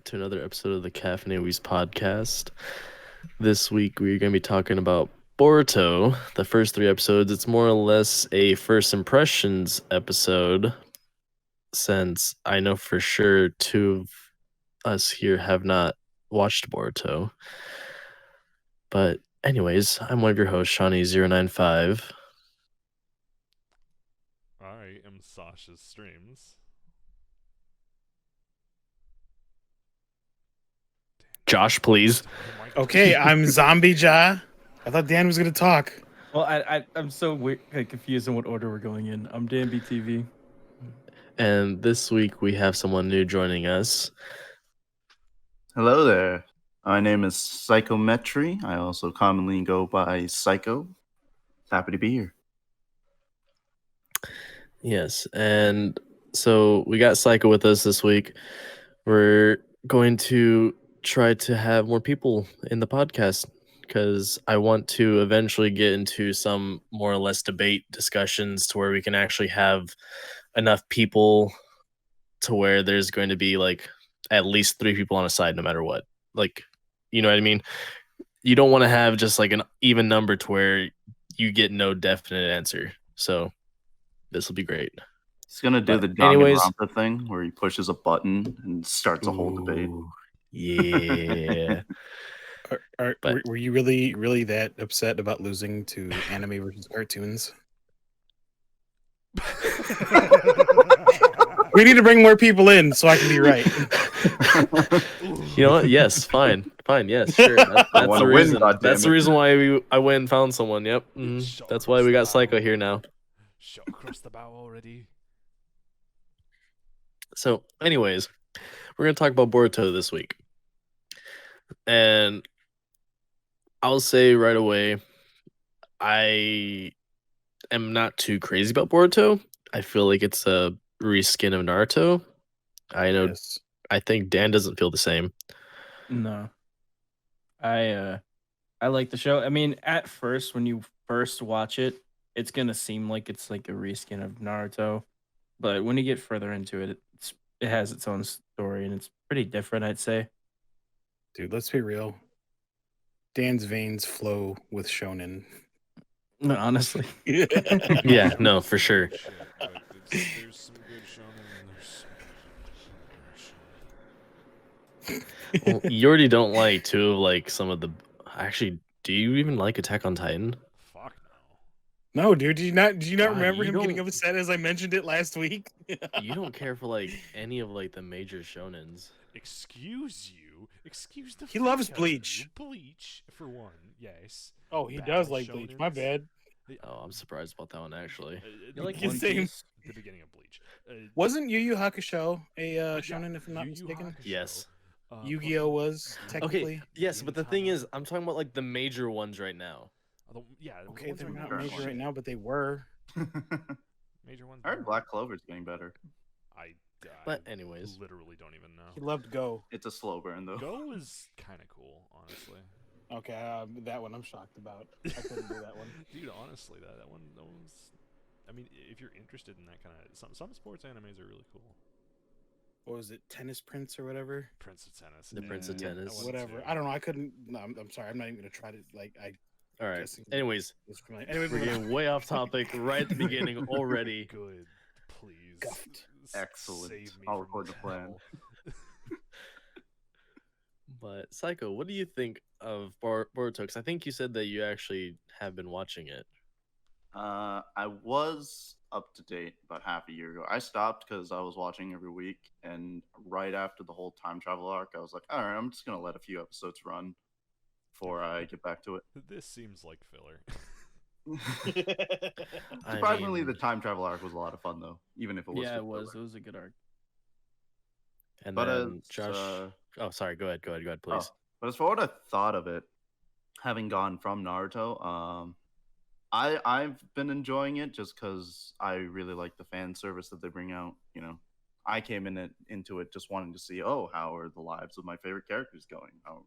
to another episode of the Caffeinated Weebs Podcast. This week we're going to be talking about Boruto, the first 3 episodes. It's more or less a first impressions episode, since I know for sure 2 of us here have not watched Boruto. But anyways, I'm one of your hosts, Shawnee095. I am Sasha's Streams. Josh, please. Okay, I'm Zombie Ja. I thought Dan was going to talk. Well, I'm so confused on what order we're going in. I'm Dan BTV. And this week we have someone new joining us. Hello there. My name is Psychometry. I also commonly go by Psycho. Happy to be here. Yes, and so we got Psycho with us this week. We're going to try to have more people in the podcast because I want to eventually get into some more or less debate discussions to where we can actually have enough people to where there's going to be like at least 3 people on a side no matter what. Like, you know what I mean? You don't want to have just like an even number to where you get no definite answer. So this will be great. He's going to do the Danganronpa thing where he pushes a button and starts a whole debate. Yeah. Were you really that upset about losing to anime versus cartoons? We need to bring more people in so I can be right. You know what? Yes, fine, yes, sure. That's the reason. That's the reason why I went and found someone. Yep, that's why we got Psycho here now. Shot across the bow already. So, anyways, we're gonna talk about Boruto this week, and I'll say right away, I am not too crazy about Boruto. I feel like it's a reskin of Naruto. I know. Yes. I think Dan doesn't feel the same. No. I like the show. I mean, at first, when you first watch it, it's gonna seem like it's like a reskin of Naruto, but when you get further into it, it has its own story and it's pretty different, I'd say. Dude, let's be real. Dan's veins flow with shonen. No, honestly. Yeah, no, for sure. There's some good shonen and there's Well, you already don't like 2 of like some of the. Actually, do you even like Attack on Titan? Fuck no. No, dude. Did you not remember him getting upset as I mentioned it last week? You don't care for like any of like the major shonens. Excuse you. Excuse the. He loves Bleach. Bleach for one, yes. Oh, he does like Bleach. My bad. Oh, I'm surprised about that one actually. You like the beginning of Bleach. Wasn't Yu Yu Hakusho a shonen, if I'm not mistaken? Yes. Yu-Gi-Oh was technically. Okay. Yes, but the thing is, I'm talking about like the major ones right now. Okay, they're not major right now, but they were. Major ones. I heard Black Clover's getting better. But anyways, literally don't even know. He loved Go. It's a slow burn though. Go is kind of cool, honestly. Okay, that one I'm shocked about. I couldn't do that one. Dude, honestly, that one's. I mean, if you're interested in that kind of some sports animes are really cool. What was it, Tennis Prince or whatever? Prince of Tennis. The Prince of Tennis. Whatever. I don't know. I couldn't. No, I'm sorry. I'm not even gonna try to like. All right. Anyways, anyway, we're getting way off topic right at the beginning already. Good. Please. Guffed. Excellent. I'll record the plan. But Psycho, what do you think of Boruto? Because I think you said that you actually have been watching it. I was up to date about half a year ago. I stopped because I was watching every week, and right after the whole time travel arc, I was like, all right, I'm just gonna let a few episodes run before I get back to it. This seems like filler. Surprisingly, the time travel arc was a lot of fun, though, even if it was. Yeah, it was. It was a good arc. And then Josh. Oh, sorry. Go ahead, please. But as for what I thought of it, having gone from Naruto, I've been enjoying it just because I really like the fan service that they bring out. You know, I came into it just wanting to see, how are the lives of my favorite characters going? How,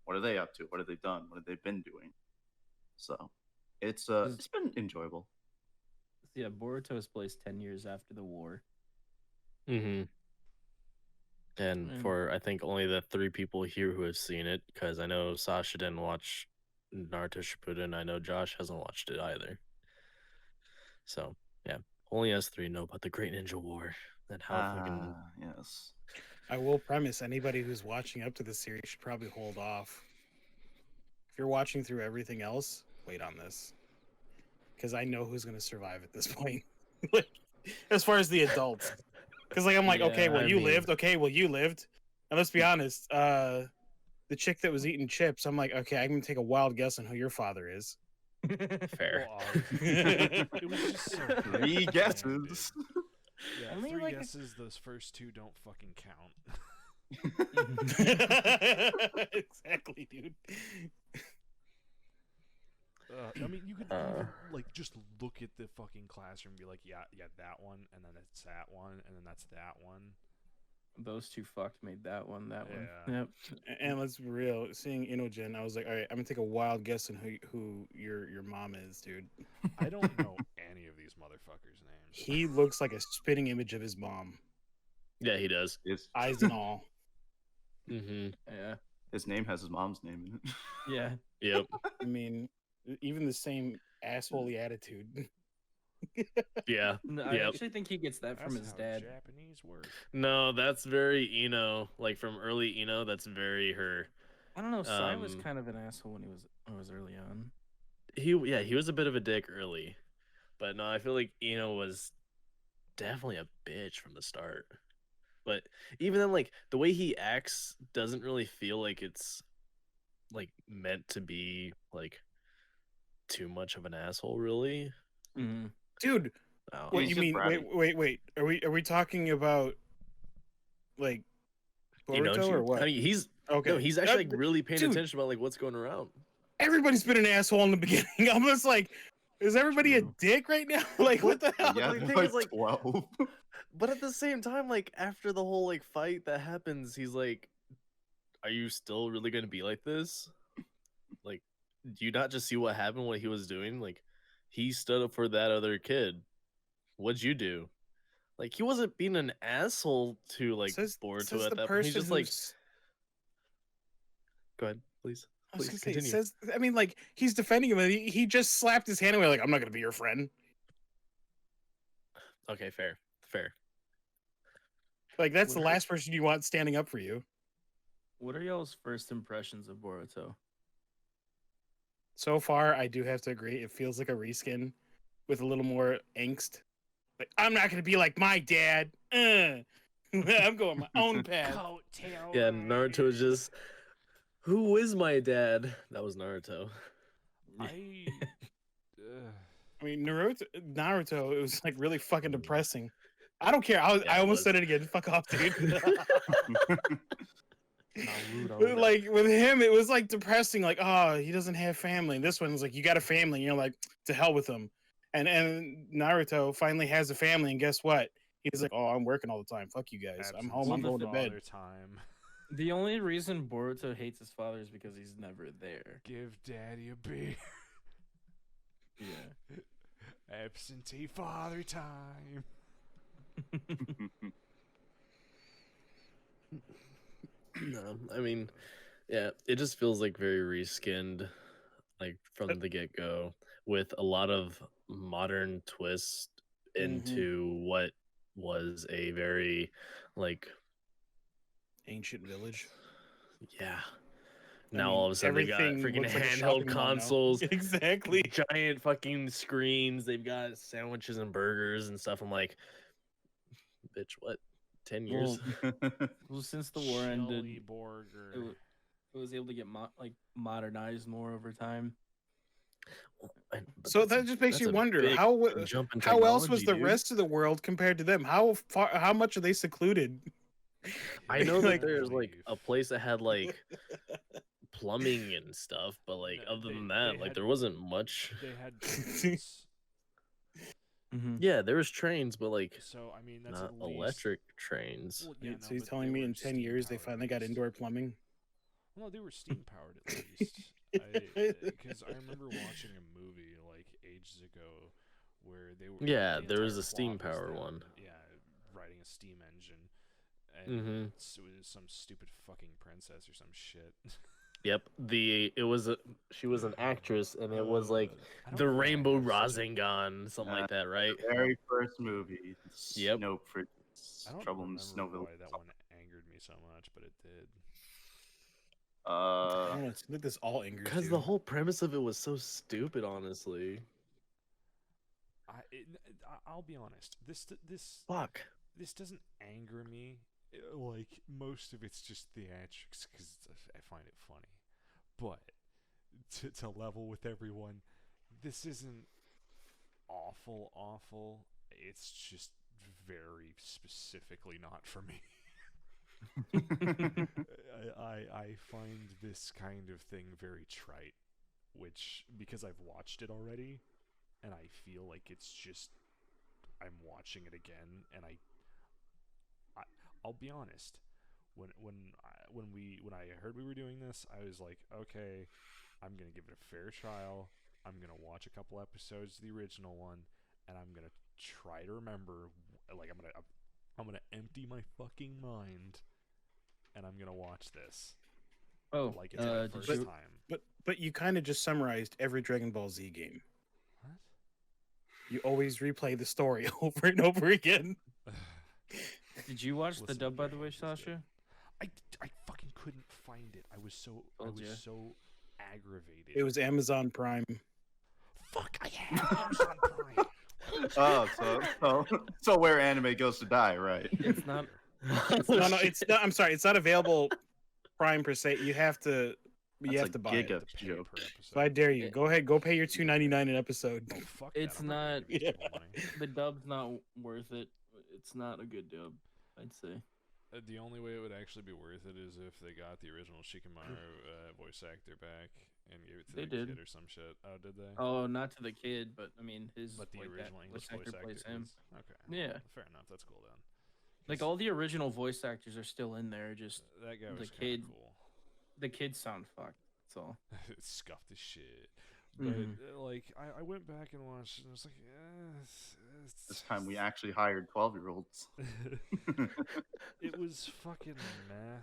what are they up to? What have they done? What have they been doing? So, it's been enjoyable. Yeah, Boruto is placed 10 years after the war. Mm-hmm. And Mm. for I think only the 3 people here who have seen it, because I know Sasha didn't watch Naruto Shippuden. I know Josh hasn't watched it either. So yeah, only us 3 know about the Great Ninja War and how fucking Yes. I will premise anybody who's watching up to the series should probably hold off. If you're watching through everything else, wait on this. Because I know who's going to survive at this point. Like, as far as the adults. Because like I'm like, okay, Yeah, well I you mean- lived. Okay, well you lived. And let's be honest, the chick that was eating chips, I'm like, okay, I'm going to take a wild guess on who your father is. fair. Well, it was just so 3 heavy-handed. guesses. Yeah, I mean, 3 like, guesses. Those first 2 don't fucking count. Exactly, dude. I mean, you could even, like just look at the fucking classroom and be like, yeah, that one, and then it's that one, and then that's that one. Those 2 fucked made that one. Yeah. Yep. And let's be real, seeing Inogen, I was like, all right, I'm gonna take a wild guess on who your mom is, dude. I don't know any of these motherfuckers' names. He looks like a spitting image of his mom, Yeah, he does. eyes and all. Mm-hmm. Yeah. His name has his mom's name in it. Yeah. Yep. I mean, even the same assholey attitude. Yeah. No, I Yep. actually think he gets that from That's his how dad. Japanese work. No, that's very Ino. Like from early Ino, that's very her. I don't know. Sai was Um, kind of an asshole when he was early on. He was a bit of a dick early, but no, I feel like Ino was definitely a bitch from the start. But even then, like the way he acts doesn't really feel like it's like meant to be like too much of an asshole, really. Mm-hmm. Dude, Oh, what He's you just mean? bratty. Wait. Are we talking about like Boruto Inochi? or what? I mean, he's Okay. no, he's actually like really paying dude. attention about like what's going around. Everybody's been an asshole in the beginning. I'm just like, is everybody True. a dick right now? Like, what the hell? Yeah, the they're thing like is, like- 12. But at the same time, like after the whole like fight that happens, he's like, "Are you still really gonna be like this? Like, do you not just see what happened? What he was doing? Like, he stood up for that other kid. What'd you do? Like, he wasn't being an asshole to like Boruto at that point. He's just like, go ahead, please. I was Please gonna say, continue. I mean, like, he's defending him, and he just slapped his hand away, like, I'm not gonna be your friend. Okay, fair. Like, that's the What are- last person you want standing up for you. What are y'all's first impressions of Boruto? So far, I do have to agree, it feels like a reskin with a little more angst. Like, I'm not gonna be like my dad. I'm going my own path. Yeah, Naruto is just, who is my dad? That was Naruto. I I mean, Naruto, it was like really fucking depressing. I don't care. I Yeah, almost it was. said it again. Fuck off, dude. Naruto. Like with him, it was like depressing. Like, oh, he doesn't have family. And this one's like, you got a family. And you're like, to hell with him. And Naruto finally has a family, and guess what? He's like, oh, I'm working all the time. Fuck you guys. I'm home. I'm going to bed. Time. The only reason Boruto hates his father is because he's never there. Give daddy a beer. Yeah. Absentee father time. No, I mean, yeah, it just feels like very reskinned, like from the get go, with a lot of modern twist into what was a very, like, Ancient village. yeah. I Now mean, all of a sudden they got everything freaking looks like a handheld shopping mall now. consoles, Exactly. giant fucking screens. They've got sandwiches and burgers and stuff. I'm like, bitch, what? 10 years? Well, since the war ended, Shelly Borger. it was able to get modernized more over time. But So that's that just makes that's you a wonder big how jump in how else was technology, the dude. rest of the world compared to them? How much are they secluded? I know Like- that there's like a place that had like plumbing and stuff, but like No, other they- than that, they like had- there wasn't much. They had trains. Mm-hmm. Yeah, there was trains, but like So I mean that's not at least... electric trains. Well, yeah, So no, he's but telling they me were in 10 years they steam-powered finally at got least. indoor plumbing? Well, they were steam powered at least. Because I remember watching a movie like ages ago where they were. Yeah, the there was entire a steam plot was power them, one. Yeah, riding a steam engine, and Mm-hmm. it was some stupid fucking princess or some shit. Yep. She was an actress, and it was like I don't the know why I Rainbow have such a- Rasengan, something like that, right? The very first movie, Yep. I don't Trouble in remember Snowville. why that one angered me so much, but it did. I don't know. It's like this all angers Because you. the whole premise of it was so stupid, honestly. I'll be honest. Fuck. This doesn't anger me. Like, most of it's just theatrics because I find it funny. But to level with everyone, this isn't awful. It's just very specifically not for me. I find this kind of thing very trite, which, because I've watched it already, and I feel like it's just, I'm watching it again, and I'll be honest. When I heard we were doing this, I was like, okay, I'm gonna give it a fair trial. I'm gonna watch a couple episodes of the original one, and I'm gonna try to remember. Like, I'm gonna empty my fucking mind, and I'm gonna watch this. Oh, Like it's my first time. But you kind of just summarized every Dragon Ball Z game. What? You always replay the story over and over again. Did you watch the Listen, dub, by the Gary, way, it's good. Sasha? I fucking couldn't find it. I was so aggravated. It was Amazon Prime. Fuck. I have Amazon Prime. Oh, so where anime goes to die, right? It's not. No, it's not. I'm sorry, it's not available Prime per se. You have to. You have to buy it. giga Pay joke. per episode. So I dare you. Go ahead. Go pay your $2.99 an episode. Oh, fuck It's that. I'm gonna not- give you more money. The dub's not worth it. It's not a good dub, I'd say. The only way it would actually be worth it is if they got the original Shikamaru voice actor back and gave it to They the did. kid or some shit. Oh, did they? Oh, not to the kid, but I mean his. But the like, original that English voice actor plays him. is- Okay. Yeah. Fair enough. That's cool then. Like all the original voice actors are still in there. Just That guy the was kid- cool. the kids sound fucked. That's all. It's scuffed as shit. But Mhm. like, I went back and watched, and I was like, This time we actually hired 12-year-olds. it was fucking meh.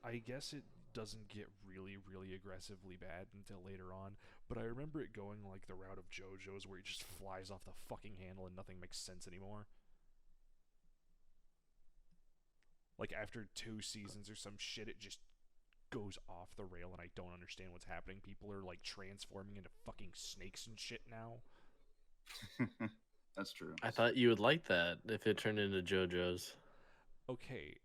I guess it doesn't get really aggressively bad until later on. But I remember it going like the route of JoJo's, where it just flies off the fucking handle and nothing makes sense anymore. Like after 2 seasons or some shit, it just goes off the rail, and I don't understand what's happening. People are like transforming into fucking snakes and shit now. That's true. I thought you would like that if it turned into JoJo's. Okay,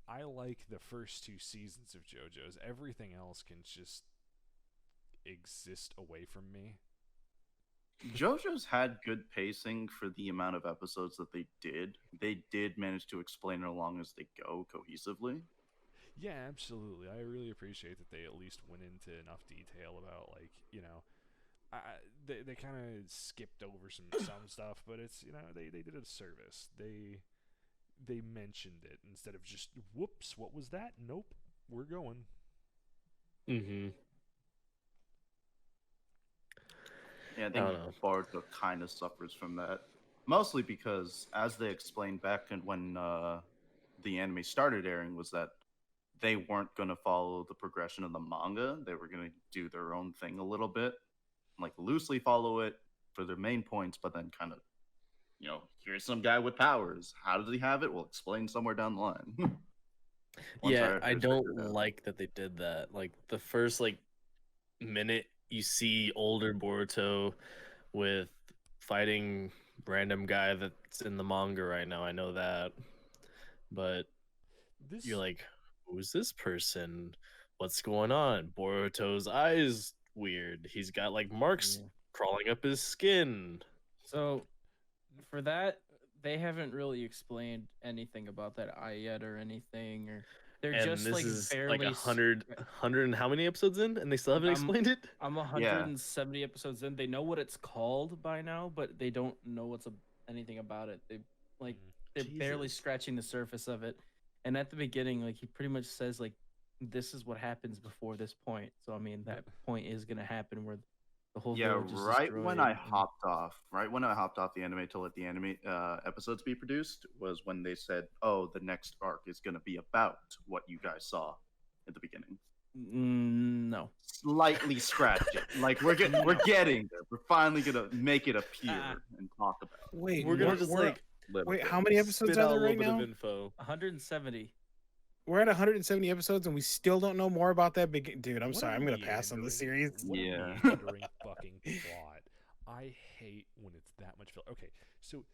I like the first 2 seasons of JoJo's. Everything else can just exist away from me. JoJo's had good pacing for the amount of episodes that they did. They did manage to explain it along as they go cohesively. Yeah, absolutely. I really appreciate that they at least went into enough detail about, like, you know, they kind of skipped over some stuff, but it's, you know, they did a service. They mentioned it instead of just, whoops, what was that? Nope, we're going. Mm-hmm. Yeah, I I think don't know. Boruto kind of suffers from that. Mostly because, as they explained back when the anime started airing, was that they weren't going to follow the progression of the manga. They were going to do their own thing a little bit, like loosely follow it for their main points, but then kind of, you know, here's some guy with powers. How does he have it? We'll explain somewhere down the line. Once Yeah, our I characters don't figure it out. like that they did that. Like the first minute you see older Boruto with fighting random guy that's in the manga right now. I know that, but This you're like, who's this person? What's going on? Boruto's eyes weird. He's got like marks Yeah. crawling up his skin. So, for that, they haven't really explained anything about that eye yet or anything, or they're And just this like is barely. like 100 and how many episodes in, and they still haven't I'm- explained it. I'm 170 episodes in. They know what it's called by now, but they don't know anything about it. They're barely Jesus. scratching the surface of it. And at the beginning, like he pretty much says, like, this is what happens before this point. So I mean, that point is gonna happen where The whole Yeah, village is right when destroyed. I and- hopped off, the anime to let the anime episodes be produced was when they said, "Oh, the next arc is going to be about what you guys saw at the beginning." No. Slightly scratch it. Like we're getting there. We're finally gonna make it appear and talk about it. Wait, We're gonna just like Little wait. bit. How many episodes spit are out a there little right bit now? of info. 170. We're at 170 episodes and we still don't know more about that big dude. I'm What sorry, a I'm gonna pass on the meandering- series. What Yeah. a meandering fucking plot. I hate when it's that much filler. Okay, so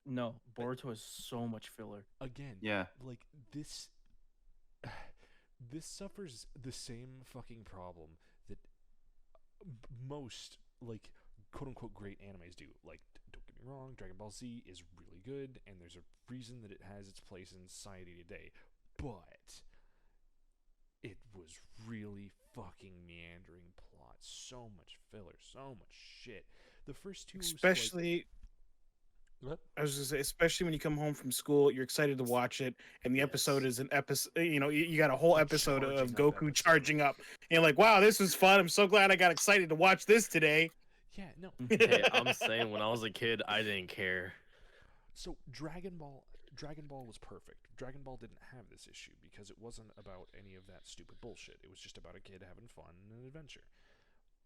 No, Boruto has so much filler. again, Yeah. like this suffers the same fucking problem that most like quote unquote great animes do. Like, don't get me wrong, Dragon Ball Z is really good and there's a reason that it has its place in society today, but it was really fucking meandering plot, so much filler, so much shit. The first two Especially, what? I was gonna say, especially when you come home from school, you're excited to watch it, and the episode Yes. is an episode. You know, you got a whole episode Charging of up Goku episode. charging up, and you're like, "Wow, this was fun! I'm so glad I got excited to watch this today." Yeah, no. Hey, I'm saying when I was a kid, I didn't care. So Dragon Ball was perfect. Dragon Ball didn't have this issue because it wasn't about any of that stupid bullshit. It was just about a kid having fun and an adventure.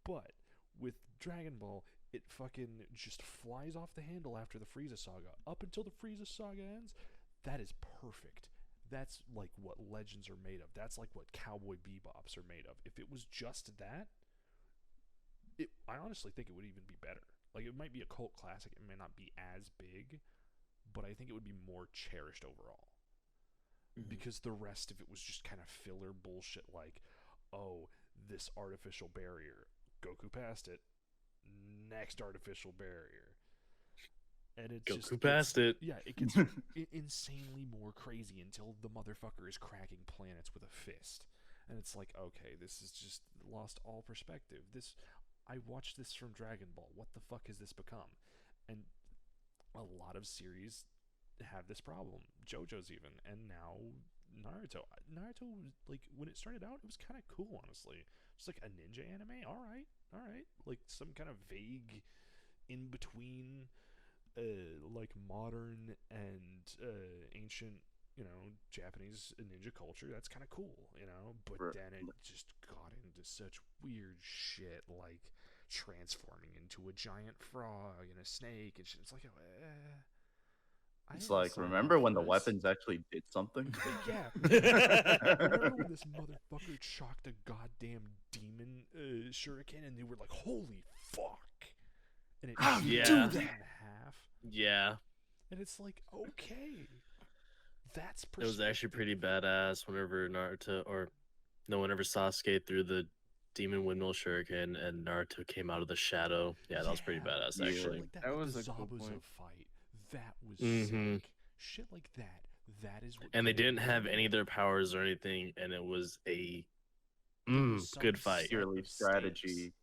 But with Dragon Ball, it fucking just flies off the handle after the Frieza saga. Up until the Frieza saga ends, that is perfect. That's like what Legends are made of. That's like what Cowboy Bebops are made of. If it was just that, I honestly think it would even be better. Like, it might be a cult classic. It may not be as big, but I think it would be more cherished overall. Because the rest of it was just kind of filler bullshit like, oh, this artificial barrier. Goku passed it. Next artificial barrier. And it just Goku passed it. Yeah, it gets insanely more crazy until the motherfucker is cracking planets with a fist. And it's like, okay, this is just lost all perspective. I watched this from Dragon Ball. What the fuck has this become? And a lot of series have this problem. JoJo's even, and now Naruto. Naruto, like, when it started out, it was kind of cool, honestly. Just like a ninja anime. All right. Like some kind of vague in between, like modern and ancient, Japanese ninja culture. That's kind of cool, But Right. then it just got into such weird shit, like transforming into a giant frog and a snake and shit. It's like, I It's didn't like, sign remember up when for the this. weapons actually did something? Yeah. Remember when this motherfucker chalked a goddamn demon shuriken and they were like, holy fuck. And it Yeah. do that in half. Yeah, And it's like, okay. That's it was actually pretty badass whenever whenever Sasuke threw the demon windmill shuriken and Naruto came out of the shadow. Yeah, that was pretty badass, Yeah. actually. Like That like was the a cool Zabuza point. fight. That was Mhm. sick. Shit like that. That is what. And they Golden didn't have Kamuy any of did. their powers or anything, and it was a There was some good fight. set Purely of strategy. stakes.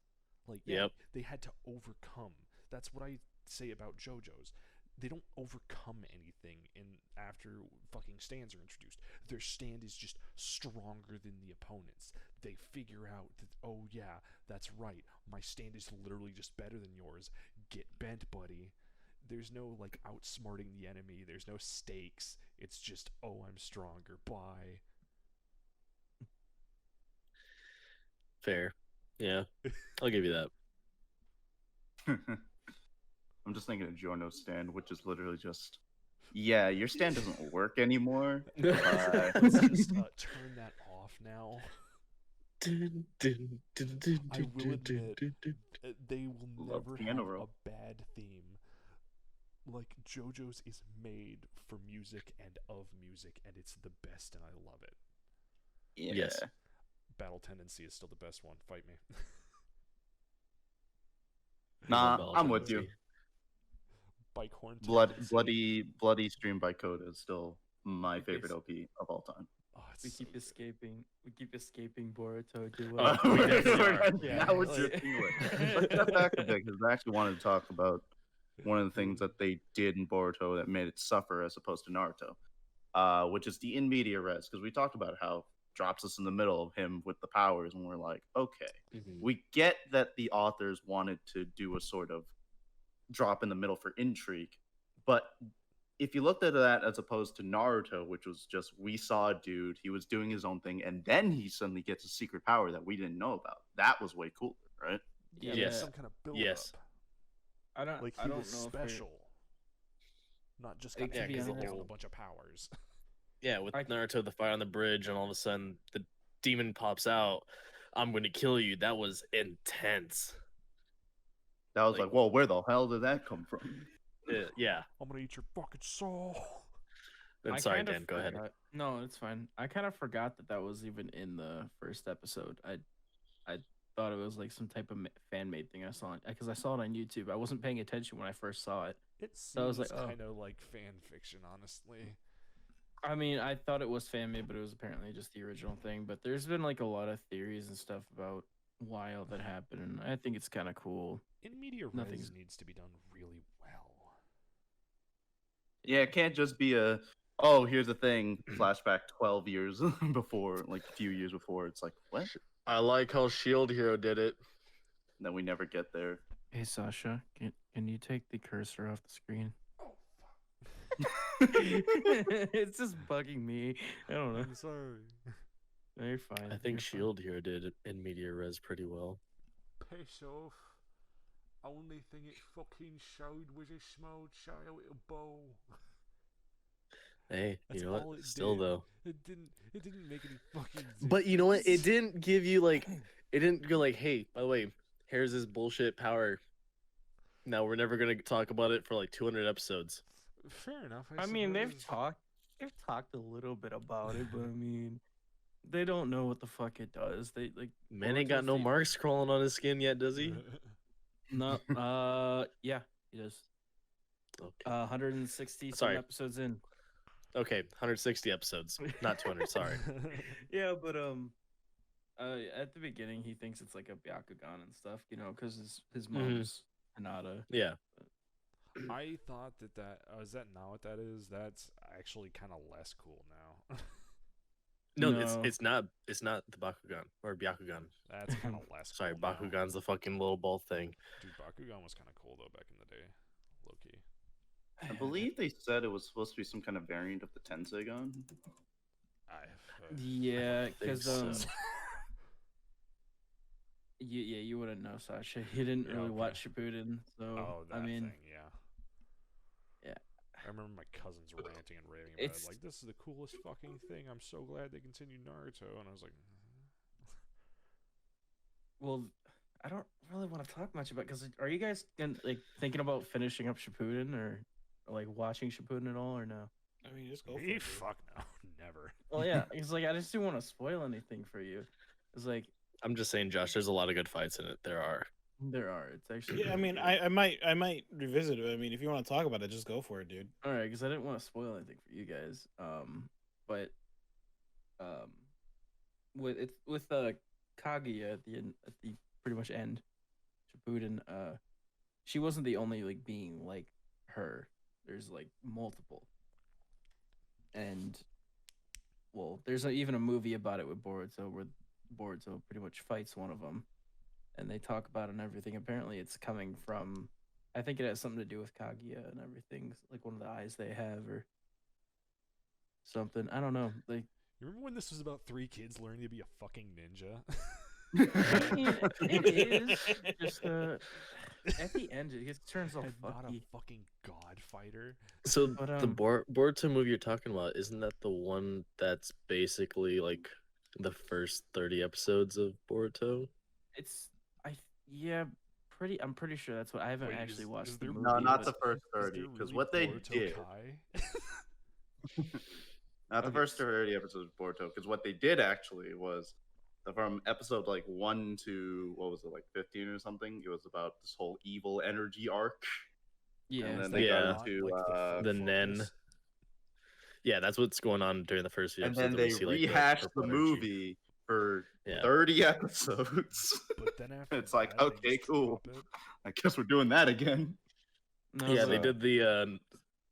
Like, yeah, Yep. they had to overcome. That's what I say about JoJo's. They don't overcome anything after fucking stands are introduced. Their stand is just stronger than the opponent's. They figure out that, oh yeah, that's right. My stand is literally just better than yours. Get bent, buddy. There's no like outsmarting the enemy. There's no stakes. It's just, oh, I'm stronger. Bye. Fair. Yeah, I'll give you that. I'm just thinking of Giorno's stand, which is literally just, yeah, your stand doesn't work anymore. Bye. Let's just turn that off now. I will admit, they will Love never piano have roll. a bad theme. Like, JoJo's is made for music and of music, and it's the best, and I love it. Yeah. Yes. Battle Tendency is still the best one. Fight me. Nah, I'm with you. Bike horn. Bloody Stream by Coda is still my favorite OP of all time. Oh, it's We so keep good. escaping. We keep escaping Boruto. Do Now we're like- drifting away. Let's step back a bit because I actually wanted to talk about one of the things that they did in Boruto that made it suffer as opposed to Naruto, which is the in media res. Because we talked about how drops us in the middle of him with the powers, and we're like, okay, Mhm. we get that the authors wanted to do a sort of drop in the middle for intrigue, but if you looked at that as opposed to Naruto, which was just we saw a dude, he was doing his own thing, and then he suddenly gets a secret power that we didn't know about. That was way cooler, right? Yeah, Yes. there's some kind of build Yes. up. Like I he don't was know special, not just It got could be handed down a honest. bunch of powers. Yeah, with I- Naruto, the fire on the bridge, and all of a sudden the demon pops out. I'm going to kill you. That was intense. That was like, whoa, where the hell did that come from? Yeah. I'm gonna eat your fucking soul. And I sorry, kind of Dan. Go ahead. forgot- No, it's fine. I kind of forgot that was even in the first episode. I thought it was like some type of fan made thing I saw because I saw it on YouTube. I wasn't paying attention when I first saw it. It I was seems like, oh. kind of like fan fiction, honestly. I mean, I thought it was fan made, but it was apparently just the original thing. But there's been like a lot of theories and stuff about why all that happened, and I think it's kind of cool. In media, Nothing's- res needs to be done really well. Yeah, it can't just be a, oh, here's the thing, flashback 12 years before, like a few years before. It's like, what? I like how Shield Hero did it. And then we never get there. Hey Sasha, can you take the cursor off the screen? Oh It's just bugging me. I don't know. I'm sorry. No, you're fine. I think you're fine. Shield Hero did it in media res pretty well. Piss off. Only thing it fucking showed was a small child at a bowl. Hey, That's you know all what? it Still did. though. It didn't make any fucking. But you know what? It difference. didn't give you like, it didn't go like, hey, by the way, here's this bullshit power. Now we're never gonna talk about it for like 200 episodes. Fair enough. I mean, they've suppose. talked a little bit about it, but I mean, they don't know what the fuck it does. They like Man ain't got Boruto's no the- marks crawling on his skin yet, does he? No, yeah, he does. Okay. 160 some Sorry. episodes in. Okay, 160 episodes, not 200. Sorry. Yeah, but at the beginning he thinks it's like a Byakugan and stuff, you know, because his mom's Hinata. Yeah. I thought that is that not what that is? That's actually kind of less cool now. No, No. it's not the Bakugan or Byakugan. That's kind of less. Sorry, cool now. Bakugan's the fucking little ball thing. Dude, Bakugan was kind of cool though back in the day, low key. I believe they said it was supposed to be some kind of variant of the Tensegon. Yeah, think because so. you wouldn't know, Sasha. You didn't Yeah, really okay. watch Shippuden, so Oh, that I mean, thing, yeah. Yeah. I remember my cousins ranting and raving about it. It's- Like, this is the coolest fucking thing. I'm so glad they continued Naruto. And I was like, well, I don't really want to talk much about because are you guys like thinking about finishing up Shippuden or like watching Shippuden at all or no? I mean, just go for me? it. dude. Fuck no. Never. Well, yeah, it's like I just didn't want to spoil anything for you. It's like I'm just saying, Josh. There's a lot of good fights in it. There are. there are. It's actually Yeah, I really mean, good. I might revisit it. I mean, if you want to talk about it, just go for it, dude. All right, because I didn't want to spoil anything for you guys. But with Kaguya at the pretty much end, Shippuden, she wasn't the only like being like her. There's like multiple, and well, there's even a movie about it with Boruto where Boruto pretty much fights one of them, and they talk about it and everything. Apparently, it's coming from. I think it has something to do with Kaguya and everything, like one of the eyes they have or something. I don't know. Like, You remember when this was about 3 kids learning to be a fucking ninja? I mean, it is just at the end it gets turns all And not a fucky. fucking god fighter. So But, the Boruto movie you're talking about, isn't that the one that's basically like the first 30 episodes of Boruto? It's I'm pretty sure that's what I haven't Wait, actually is watched the there- movie. No, not but- the first Is 30, there because really what they Boruto did, Kai? not the Okay, first 30 episodes of Boruto, because what they did actually was from episode like 1 to what was it, like 15 or something, it was about this whole evil energy arc. Yeah, and it's then like- they Yeah. got into The Nen. Yeah, that's what's going on during the first few and episodes. then that we they see, like, rehashed purple the energy. movie for Yeah. 30 episodes. But then after It's like, that, they okay, just cool. drop it. I guess we're doing that again. No, Yeah, they but did the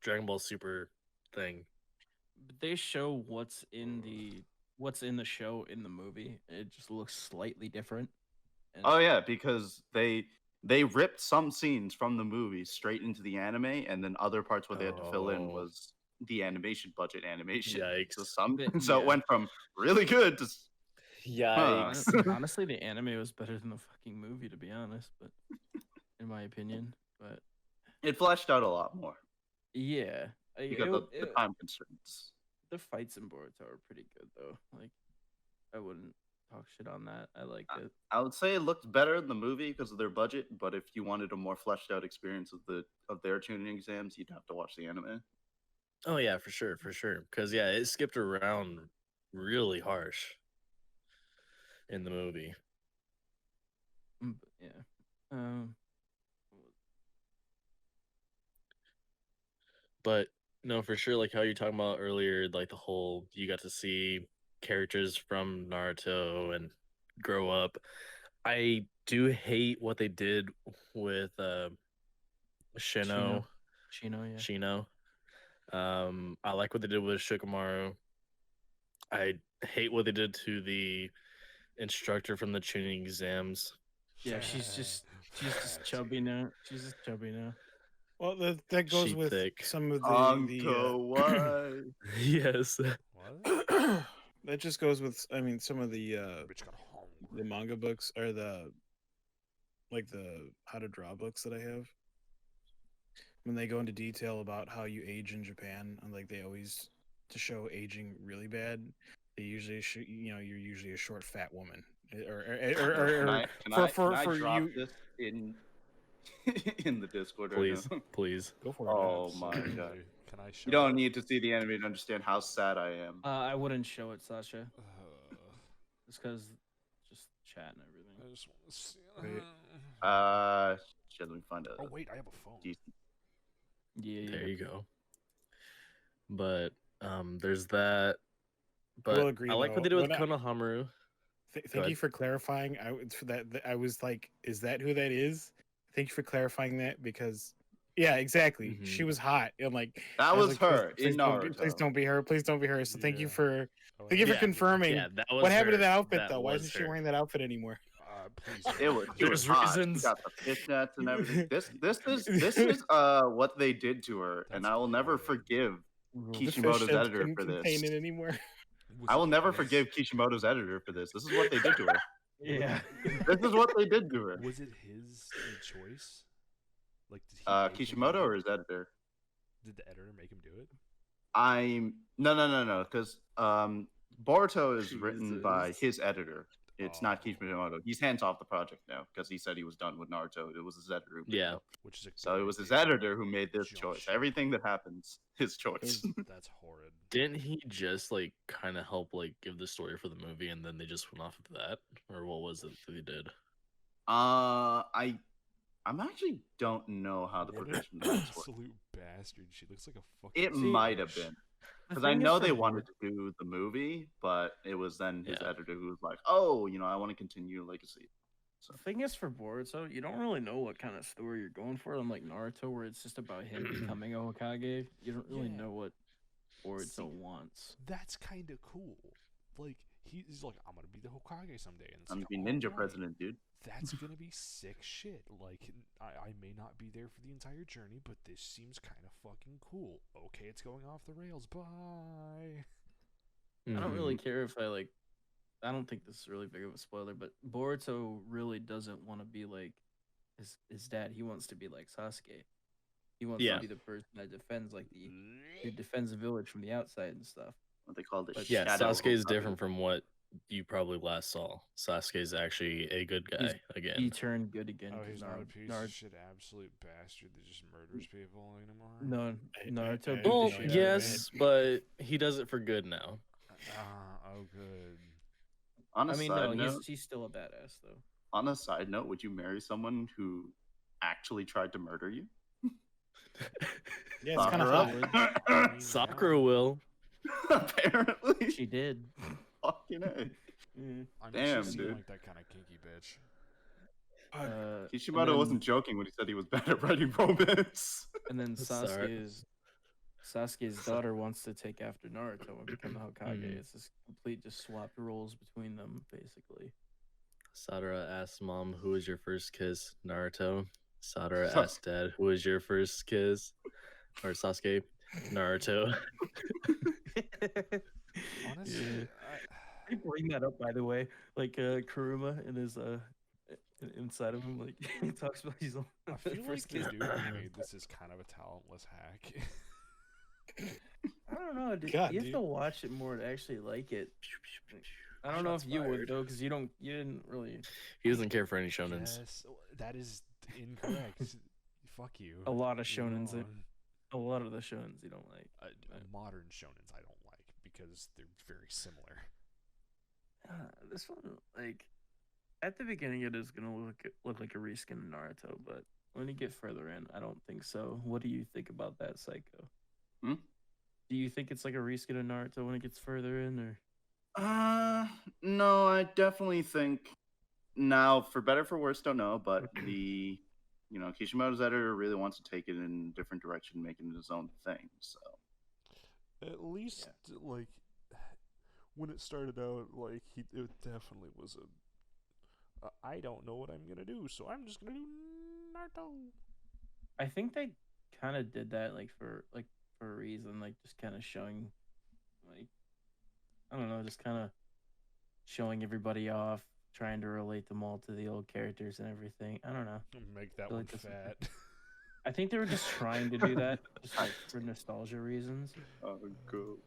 Dragon Ball Super thing. they show what's in the what's in the show in the movie. It just looks slightly different. And Oh yeah, because they ripped some scenes from the movie straight into the anime, and then other parts where they had to fill in Oh. was the animation budget animation. Yikes. So some, But, so it yeah. went from really good to Yikes. Honestly, the anime was better than the fucking movie, to be honest. But in my opinion, but it fleshed out a lot more yeah, because of the time constraints. the fights in Boruto are pretty good though. Like, I wouldn't talk shit on that. I liked it. I would say it looked better in the movie because of their budget, but if you wanted a more fleshed out experience of their tuning exams, you'd have to watch the anime. Oh yeah, for sure. Because yeah, it skipped around really harsh in the movie. But, yeah. But no, for sure, like how you're talking about earlier, like the whole you got to see characters from Naruto and grow up. I do hate what they did with Shino. Shino, yeah. Shino. I like what they did with Shikamaru. I hate what they did to the instructor from the tuning exams. Yeah, she's just chubby now. She's just chubby now. Well, that goes Sheep with thick. some of the why? Yes. What? that just goes with some of the Bitch got hungry. manga books or the how to draw books that I have. When they go into detail about how you age in Japan, and like they always to show aging really bad, they usually you're usually a short fat woman Can I drop this in in the Discord Please, right now? please. Go for it. Oh So, my god. Can I show You don't it? need to see the anime to understand how sad I am. I wouldn't show it, Sasha. Uh, Just because, just chat and everything. I just want to see. Wait. Shit, let me find out. Oh wait, I have a phone. Decent. Yeah. There you go. But there's that. will But agree, I like though. what they did with When Konohamaru. Thank ahead. you for clarifying. I was like, is that who that is? Thank you for clarifying that because, yeah, exactly. Mhm. She was hot and like That I was like, her Please in don't be, Naruto. please don't be her. Please don't be her. So thank you Yeah. for Oh, thank you for Yeah, confirming. Yeah, that was What happened to her. that outfit That though? Why was isn't she her. wearing that outfit anymore? Please. It was There's hot. reasons. She got the fishnets and everything. This is what they did to her, and That's I will never horrid. forgive The Kishimoto's fish heads editor couldn't for this. contain it anymore. I will never forgive Kishimoto's editor for this. This is what they did to her. Yeah. This is what they did to her. Was it his choice? Like, did he make him Kishimoto do or it? his editor? Did the editor make him do it? No, because Boruto is written by Jesus. his editor. It's not Oh. Kishimoto. He's hands off the project now because he said he was done with Naruto. It was his editor. Who picked Yeah. up. Which is a So it was his big editor who made this jump choice. ship. Everything that happens, his choice. That's horrid. Didn't he just like kind of help like give the story for the movie and then they just went off of that? Or what was it that they did? I'm actually don't know how the What an production notes work. absolute bastard. She looks like a fucking. It See, might have been. The Because I thing is know for they Bor- wanted to do the movie, but it was then his Yeah. editor who was like, "Oh, I want to continue your legacy." The thing is for Boruto, you don't really know what kind of story you're going for. Unlike Naruto, where it's just about him becoming a Hokage, you don't really Yeah. know what Boruto See, wants. That's kind of cool. Like, he's like, I'm going to be the Hokage someday. And it's I'm like, gonna be ninja alright, president, dude. That's going to be sick shit. Like, I may not be there for the entire journey, but this seems kind of fucking cool. Okay, it's going off the rails. Bye. I don't Mhm. really care if I don't think this is really big of a spoiler, but Boruto really doesn't want to be like his dad. He wants to be like Sasuke. He wants Yeah. to be the person that defends who defends the village from the outside and stuff. What they called it. But Yeah, Shadow Sasuke is Hokage. different from what you probably last saw. Sasuke is actually a good guy He again. turned good again. Oh, 'cause he's not a piece of Nar- shit absolute bastard that just murders people anymore. No, Naruto beat Well, the shit out of yes, him. but he does it for good now. Oh, good. On a I mean, side no, note, he's still a badass though. on a side note, would you marry someone who actually tried to murder you? Yeah, it's kind of hot. Sakura? I mean, Sakura yeah. will. Apparently. She did. Fucking A. I mean, Damn, she seemed dude. like that kind of kinky bitch. Kishimoto then- wasn't joking when he said he was bad at writing romance. And then Sorry. Sasuke is Sasuke's daughter wants to take after Naruto and become the Hokage. Mhm. It's this complete just swapped roles between them, basically. Sadara asked mom, "Who was your first kiss?" Naruto. Sadara asked dad, "Who was your first kiss?" Or Sasuke. Naruto. Honestly, I bring that up, by the way. Like Kuruma in his inside of him, like he talks about he's I feel like first the kiss. dude who made this is kind of a talentless hack. I don't know, dude. God, You have dude. to watch it more to actually like it. I don't know if Shots you would fired. though, because you didn't really. He doesn't care for any shonens. Yes, that is incorrect. Fuck you. A lot of You're shonens. wrong. A lot of the shonens you don't like. Modern shonens I don't like because they're very similar. This one, like, at the beginning, it is gonna look like a reskin of Naruto, but when you get further in, I don't think so. What do you think about that, Psycho? Hmm? Do you think it's like a reskin of Naruto when it gets further in, or? No, I definitely think now, for better for worse, don't know, but Kishimoto's editor really wants to take it in a different direction, making it his own thing. So At least like when it started out, like it definitely was a. I don't know what I'm gonna do, so I'm just gonna do Naruto. I think they kind of did that for a reason, like just kind of showing, like, I don't know, just kind of showing everybody off, trying to relate them all to the old characters and everything. I don't know. Make that feel one like that's fat. I think they were just trying to do that just like for nostalgia reasons. go.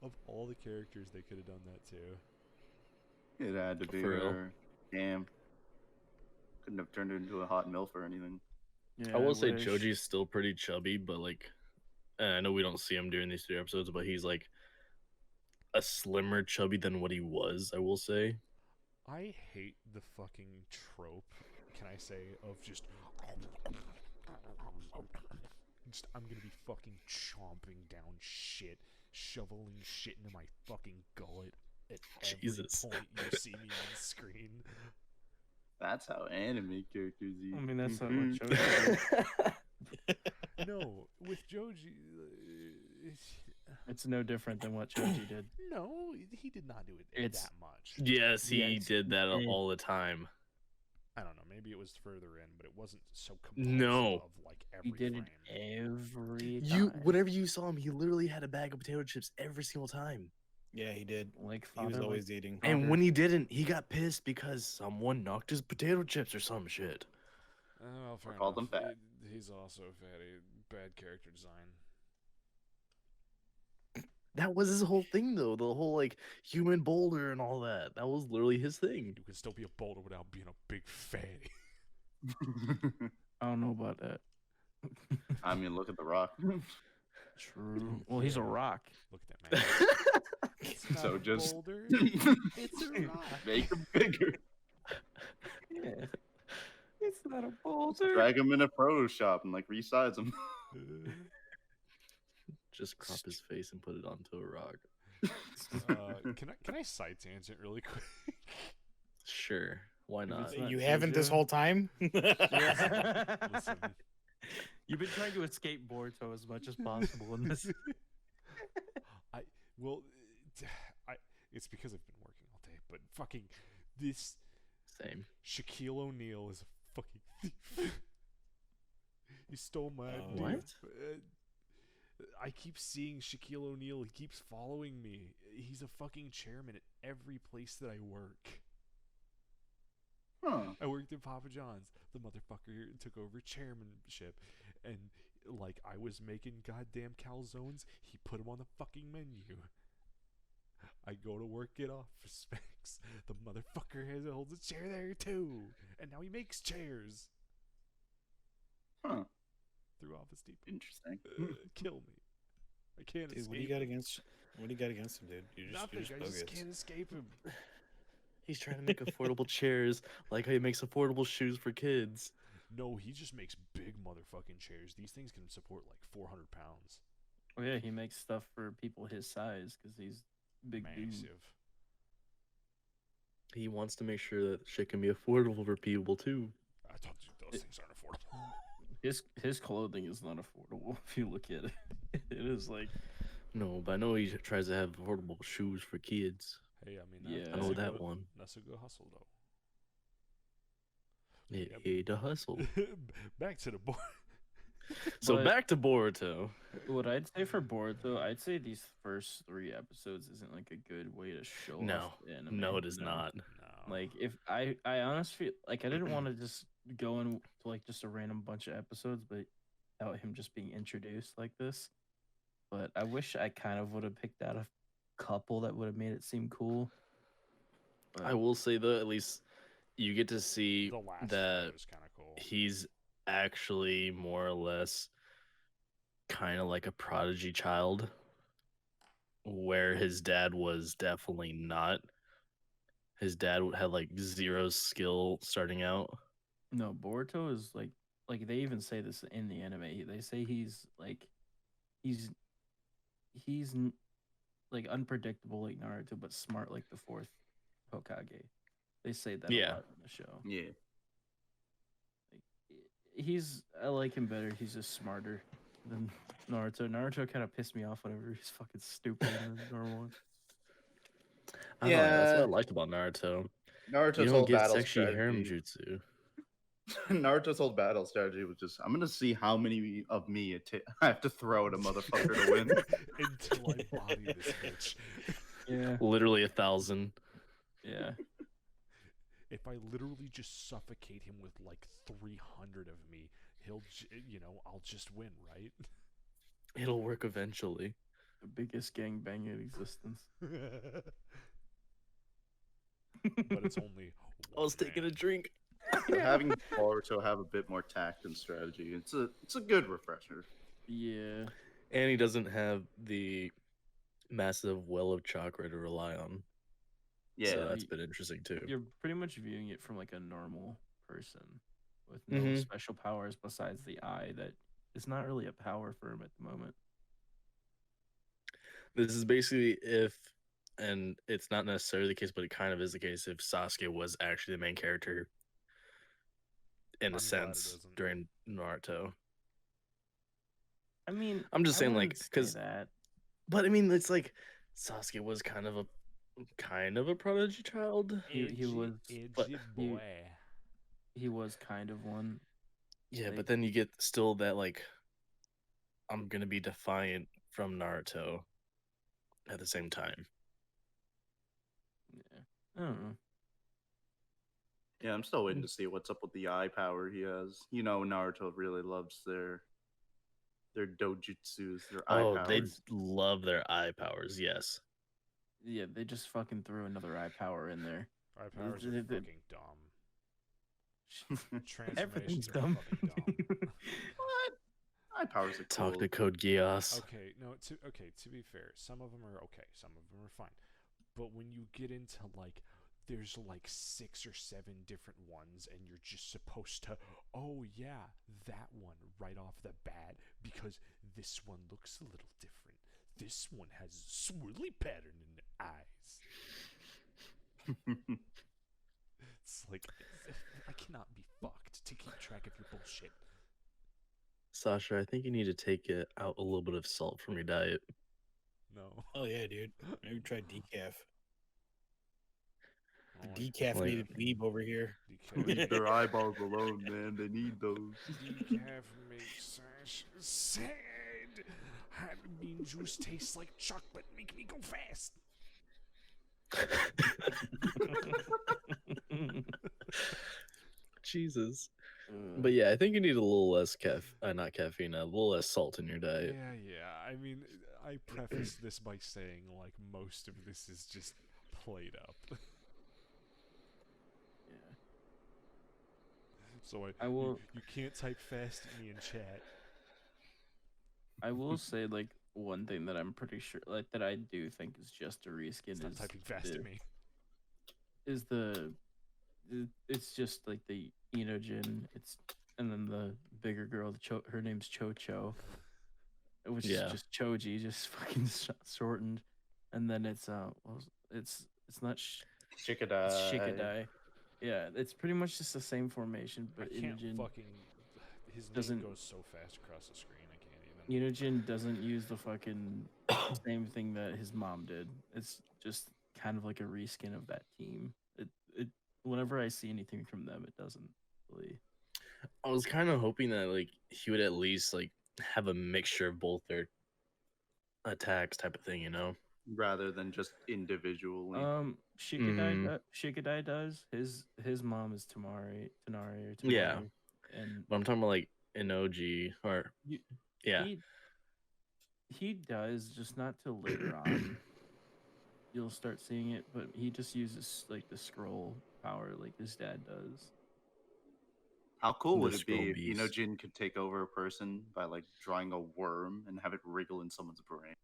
Of all the characters, they could have done that too. It had to be For real. her. Damn. Couldn't have turned into a hot MILF or anything. Yeah, I will say wish. Joji's still pretty chubby, but like, and I know we don't see him during these 3 episodes, but he's like a slimmer chubby than what he was, I will say. I hate the fucking trope, can I say, of just I'm gonna be fucking chomping down shit, shoveling shit into my fucking gullet at Jesus. every point you see me on screen. That's how anime characters eat. I mean, that's not Mhm. what Joji did. No, with Joji, It's no different than what Joji did. no, he did not do it It's- that much. Yes, he Yes, did that he did. all the time. I don't know, maybe it was further in, but it wasn't so compulsive No. of like every He did frame. it every You, time. whenever you saw him, he literally had a bag of potato chips every single time. Yeah, he did. Like He was father, always like eating. And Father. when he didn't, he got pissed because someone knocked his potato chips or some shit. Well, fair called enough. him fat. He's also fatty. Bad character design. That was his whole thing, though. The whole like human boulder and all that. That was literally his thing. You can still be a boulder without being a big fatty. I don't know about that. I mean, look at The Rock. True. Well, he's a rock. Look at that man. It's not So a just boulder. It's a rock. make him bigger. Yeah. It's not a boulder. Drag him in a pro shop and like resize him. Just crop his face and put it onto a rock. Can I side tangent really quick? Sure, why If not? it's not You haven't this Jojo. whole time? Listen. You've been trying to escape Boruto as much as possible in this. It's because I've been working all day, but fucking this Same. Shaquille O'Neal is a fucking thief. He stole my idea. What? I keep seeing Shaquille O'Neal. He keeps following me. He's a fucking chairman at every place that I work. Huh. I worked at Papa John's. The motherfucker took over chairmanship, and like I was making goddamn calzones, he put them on the fucking menu. I go to work, get office specs. The motherfucker holds a chair there too, and now he makes chairs Huh. through Office Depot. Interesting. Kill me. I can't Dude, escape. what do you got against? What do you got against him, dude? Nothing. You're I just bogus. can't escape him. He's trying to make affordable chairs, like how he makes affordable shoes for kids. No, he just makes big motherfucking chairs. These things can support like 400 pounds. Oh yeah, he makes stuff for people his size because he's big dude. Massive. He wants to make sure that shit can be affordable for people too. I told you those things aren't affordable. his clothing is not affordable if you look at it. It is like, No, but I know he tries to have affordable shoes for kids. Hey, I mean, Yeah. I know a that good, one. That's a good hustle, though. Hey, the hustle. Back to the board. So But- back to Boruto. what I'd say for Boruto, I'd say these first 3 episodes isn't like a good way to show No, off the anime. no, it is not. No. Like if I honestly like I didn't want to just go into like just a random bunch of episodes, but without him just being introduced like this. But I wish I kind of would have picked out a couple that would have made it seem cool. But I will say though, at least you get to see the last that one was kind of cool. he's actually more or less kind of like a prodigy child, where his dad was definitely not. His dad had like 0 skill starting out. no, Boruto is like they even say this in the anime. They say he's he's like unpredictable like Naruto, but smart like the 4th Hokage. They say that Yeah. a lot in the show. Yeah. I like him better. He's just smarter than Naruto. Naruto kind of pissed me off whenever he's fucking stupid in the normal one. I don't know, that's what I Yeah. liked about Naruto. Naruto's You whole don't get battle sexy harem strategy. jutsu. Naruto's whole battle strategy was just, I'm gonna see how many of me I have to throw at a motherfucker to win. Until I body this bitch. Yeah, Literally 1,000. yeah. If I literally just suffocate him with like 300 of me, I'll just win, right? It'll work eventually. The biggest gangbang in existence. But it's only. I was taking a drink. But having Boruto have a bit more tact and strategy, it's a good refresher. Yeah. And he doesn't have the massive well of chakra to rely on. Yeah. So that's been interesting too. You're pretty much viewing it from like a normal person with no Mhm. special powers besides the eye that is not really a power for him at the moment. This is basically and it's not necessarily the case, but it kind of is the case if Sasuke was actually the main character in I'm a glad it sense isn't. during Naruto. I mean, I'm just I saying, like, wouldn't say 'cause- that. But I mean, it's like Sasuke was kind of a prodigy child. He was, but boy. he was kind of one. Yeah, Like- but then you get still that like I'm gonna be defiant from Naruto at the same time. Yeah. I don't know. Yeah, I'm still waiting to see what's up with the eye power he has. You know, Naruto really loves their dojutsus, their eye Oh, powers. they love their eye powers. Yes. Yeah, they just fucking threw another eye power in there. Our powers are the- fucking dumb. Everything's Transformations are dumb. fucking dumb. What? Eye powers are cool. Talk to Code Geass. Okay, no, to be fair, some of them are okay, some of them are fine. But when you get into like there's like 6 or 7 different ones and you're just supposed to, oh yeah, that one right off the bat because this one looks a little different. This one has a swirly pattern in the eyes. It's like I cannot be fucked to keep track of your bullshit. Sasha, I think you need to take out a little bit of salt from your diet. No. Oh yeah, dude. Maybe try decaf. I don't The like decaffeinated weeb over here. Leave their eyeballs alone, man. They need those. Decaf makes us sad. Honey bean juice tastes like chocolate. Make me go fast. Jesus. But yeah, I think you need a little less not caffeine, a little less salt in your diet. Yeah. I mean, I preface this by saying, like, most of this is just played up. Yeah. So I will. You can't type fast at me in chat. I will say like one thing that I'm pretty sure, like that I do think is just a reskin Stop is typing fast at me. Is it's just like the Enojin. And then the bigger girl, her name's Cho, which Yeah. is just Choji, just fucking shortened. And then it's it's not Shikadai. it's Shikadai. Yeah, it's pretty much just the same formation, but I can't Enojin. fucking. his name doesn't- goes so fast across the screen. I can't even. Unijin doesn't use the fucking same thing that his mom did. It's just kind of like a reskin of that team. It whenever I see anything from them, it doesn't really. I was kind of hoping that like he would at least like have a mixture of both their attacks type of thing, you know? rather than just individually. Shikadai does. His mom is Tanari or Tamari. Yeah. And But I'm talking about like in OG or You- yeah. he does, just not till later on. You'll start seeing it, but he just uses like the scroll power like his dad does. How cool The would it scroll be if beast. Jin could take over a person by like drawing a worm and have it wriggle in someone's brain?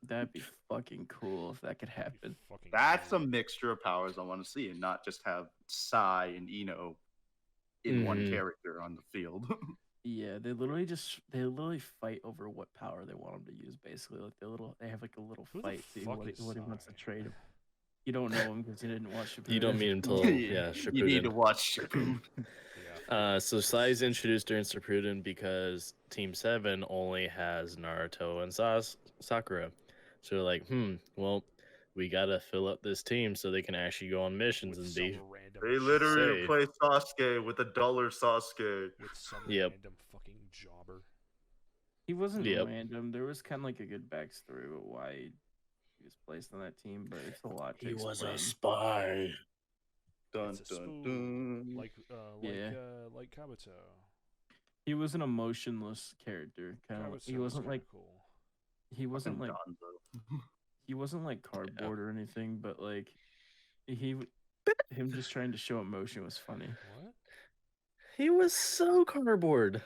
That'd be fucking cool if that could That'd be happen. fucking That's a cool. mixture of powers I want to see, and not just have Sai and Ino in one Mhm. character on the field. Yeah, they literally fight over what power they want him to use. Basically, like they have like a little Who the fight see fuck what is he wants to Sai? trade him. You don't know him because you didn't watch Shippuden. You don't meet him until yeah, You need to Shippuden. watch Shippuden. Yeah. So Sai's introduced during Shippuden because Team 7 only has Naruto and Sakura. So they're like, well, we gotta fill up this team so they can actually go on missions With and some be random They shit- literally Say. replaced Sasuke with $1 Sasuke. with some Yep. random fucking jobber. He wasn't Yep. random. There was kind of like a good backstory about why he was placed on that team, but it's a lot to explain. spy. Dun, It's a dun, spoon, dun. like Kabuto. He was an emotionless character. Kind of. Kabuto He was wasn't kinda like cool. he wasn't Fucking like Donzo. he wasn't like cardboard or anything, but like him just trying to show emotion was funny. What? He was so cardboard.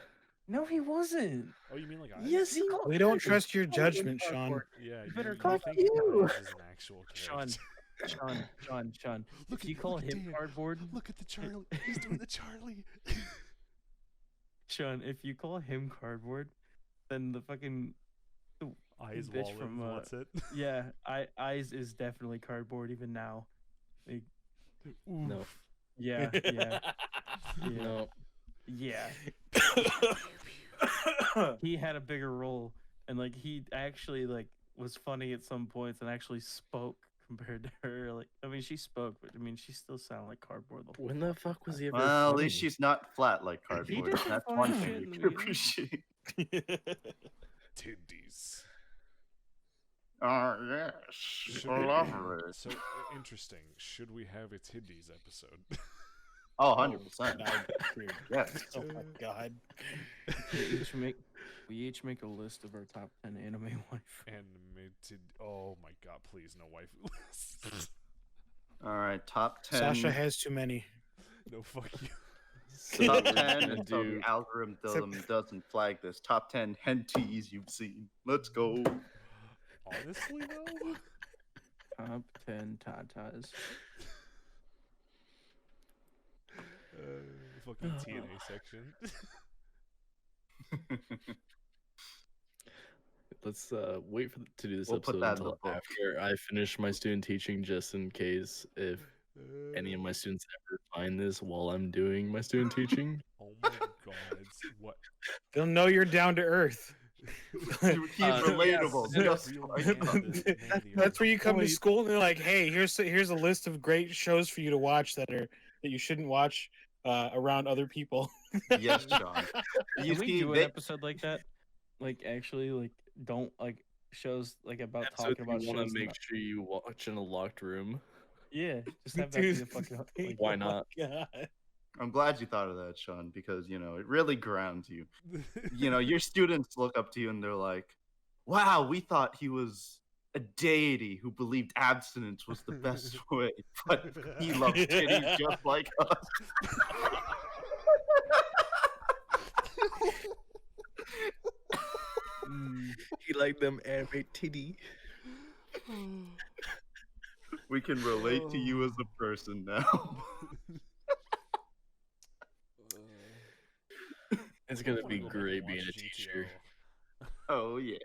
No, he wasn't. Oh, you mean like Yes, Eyes? he We don't was. trust your judgment, Sean. Yeah, better you call think you. Eyes is an actual Sean, character. Sean. Look If you at- call look at him Dan. cardboard, Look at the Charlie. He's doing the Charlie. Sean, if you call him cardboard, then the fucking Eyes bitch Wallen, from, what's it? yeah, Eyes is definitely cardboard even now. Like, No. yeah, yeah, No. yeah. He had a bigger role, and like he actually like was funny at some points and actually spoke compared to her. Like, I mean, she spoke, but I mean, she still sounded like cardboard the whole When the fuck was he ever? Well, at funny? least she's not flat like cardboard. did some That's funny one shit thing in you the can beginning. appreciate. Tiddies. Yes. Should we- Elaborate. So interesting. Should we have a Tiddies episode? Oh, 100%. Dude, Yes. oh my god. we each make a list of our top 10 anime wife. Animated. Oh my god! Please no waifu lists. All right, top 10. Sasha has too many. No, fuck you. So Top we're 10 gonna until do the algorithm doesn't flag this. Top 10 henties you've seen. Let's go. Honestly though. Top 10 tatas. Fucking TNA section. Let's wait to do this We'll put episode that in the until book. after I finish my student teaching, just in case if any of my students ever find this while I'm doing my student teaching. Oh my god! What? They'll know you're down to earth. He's relatable. yes. Just Real like man us. of the- man of the That's where you come to Wait. school and they're like, "Hey, here's a list of great shows for you to watch that you shouldn't watch around other people." Yes, Sean. You Can we see, do an they- episode like that? Like, actually, like, don't, like, shows, like, about Episodes talking about you want shows. to make sure you watch in a locked room. Yeah, just have that be the Dude. fucking, like, Why not? God. I'm glad you thought of that, Sean, because, it really grounds you. Your students look up to you and they're like, wow, we thought he was a deity who believed abstinence was the best way, but he loves titties just like us. He like them every titty. We can relate to you as a person now. It's gonna I wanna be go back and great being watch a GTO. teacher. Oh, yeah.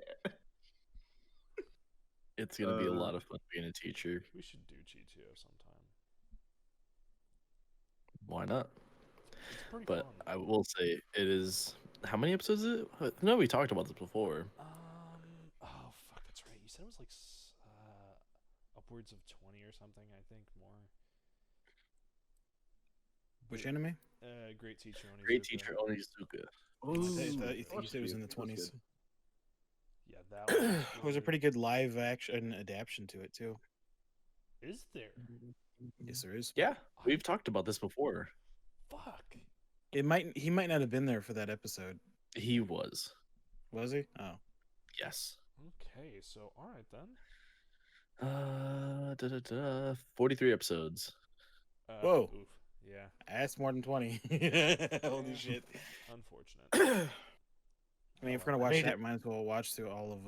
It's gonna be a Uh, lot of fun being a teacher. We should do GTO sometime. Why not? It's pretty But fun. I will say it is How many episodes is it? No, we talked about this before. Oh fuck, that's right. You said it was like upwards of 20 or something. I think more. Which anime? Great Teacher Onizuka. Great Teacher Onizuka. You said it was in the 20s. Yeah, that one It was a pretty good live action adaptation to it too. Is there? Yes, there is. Yeah, we've talked about this before. Fuck. He might not have been there for that episode. He was. Was he? Oh. Yes. Okay, so all right then. 43 episodes. Whoa. Oof. Yeah. That's more than 20. Holy shit. Unfortunate. I mean, if we're gonna watch that, might as well watch through all of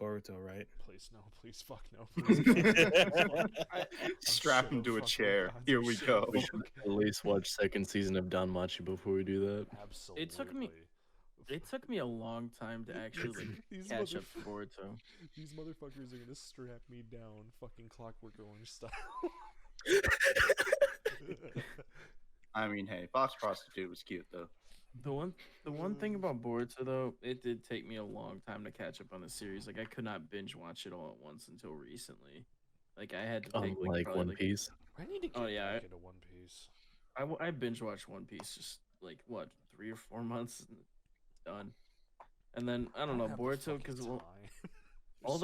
Boruto, right? Please no, please fuck no, please. Strap him to a chair. Here we go. We should at least watch second season of Danmachi before we do that. Absolutely. It took me a long time to actually catch up to Boruto. These motherfuckers are gonna strap me down, fucking Clockwork Orange style. I mean, hey, Fox Prostitute was cute though. The one thing about Boruto though, it did take me a long time to catch up on the series. Like I could not binge watch it all at once until recently. Like I had to take Like One Piece. I need to get back into One Piece. I binge watched One Piece just like what 3 or 4 months and done. And then I don't know Boruto because all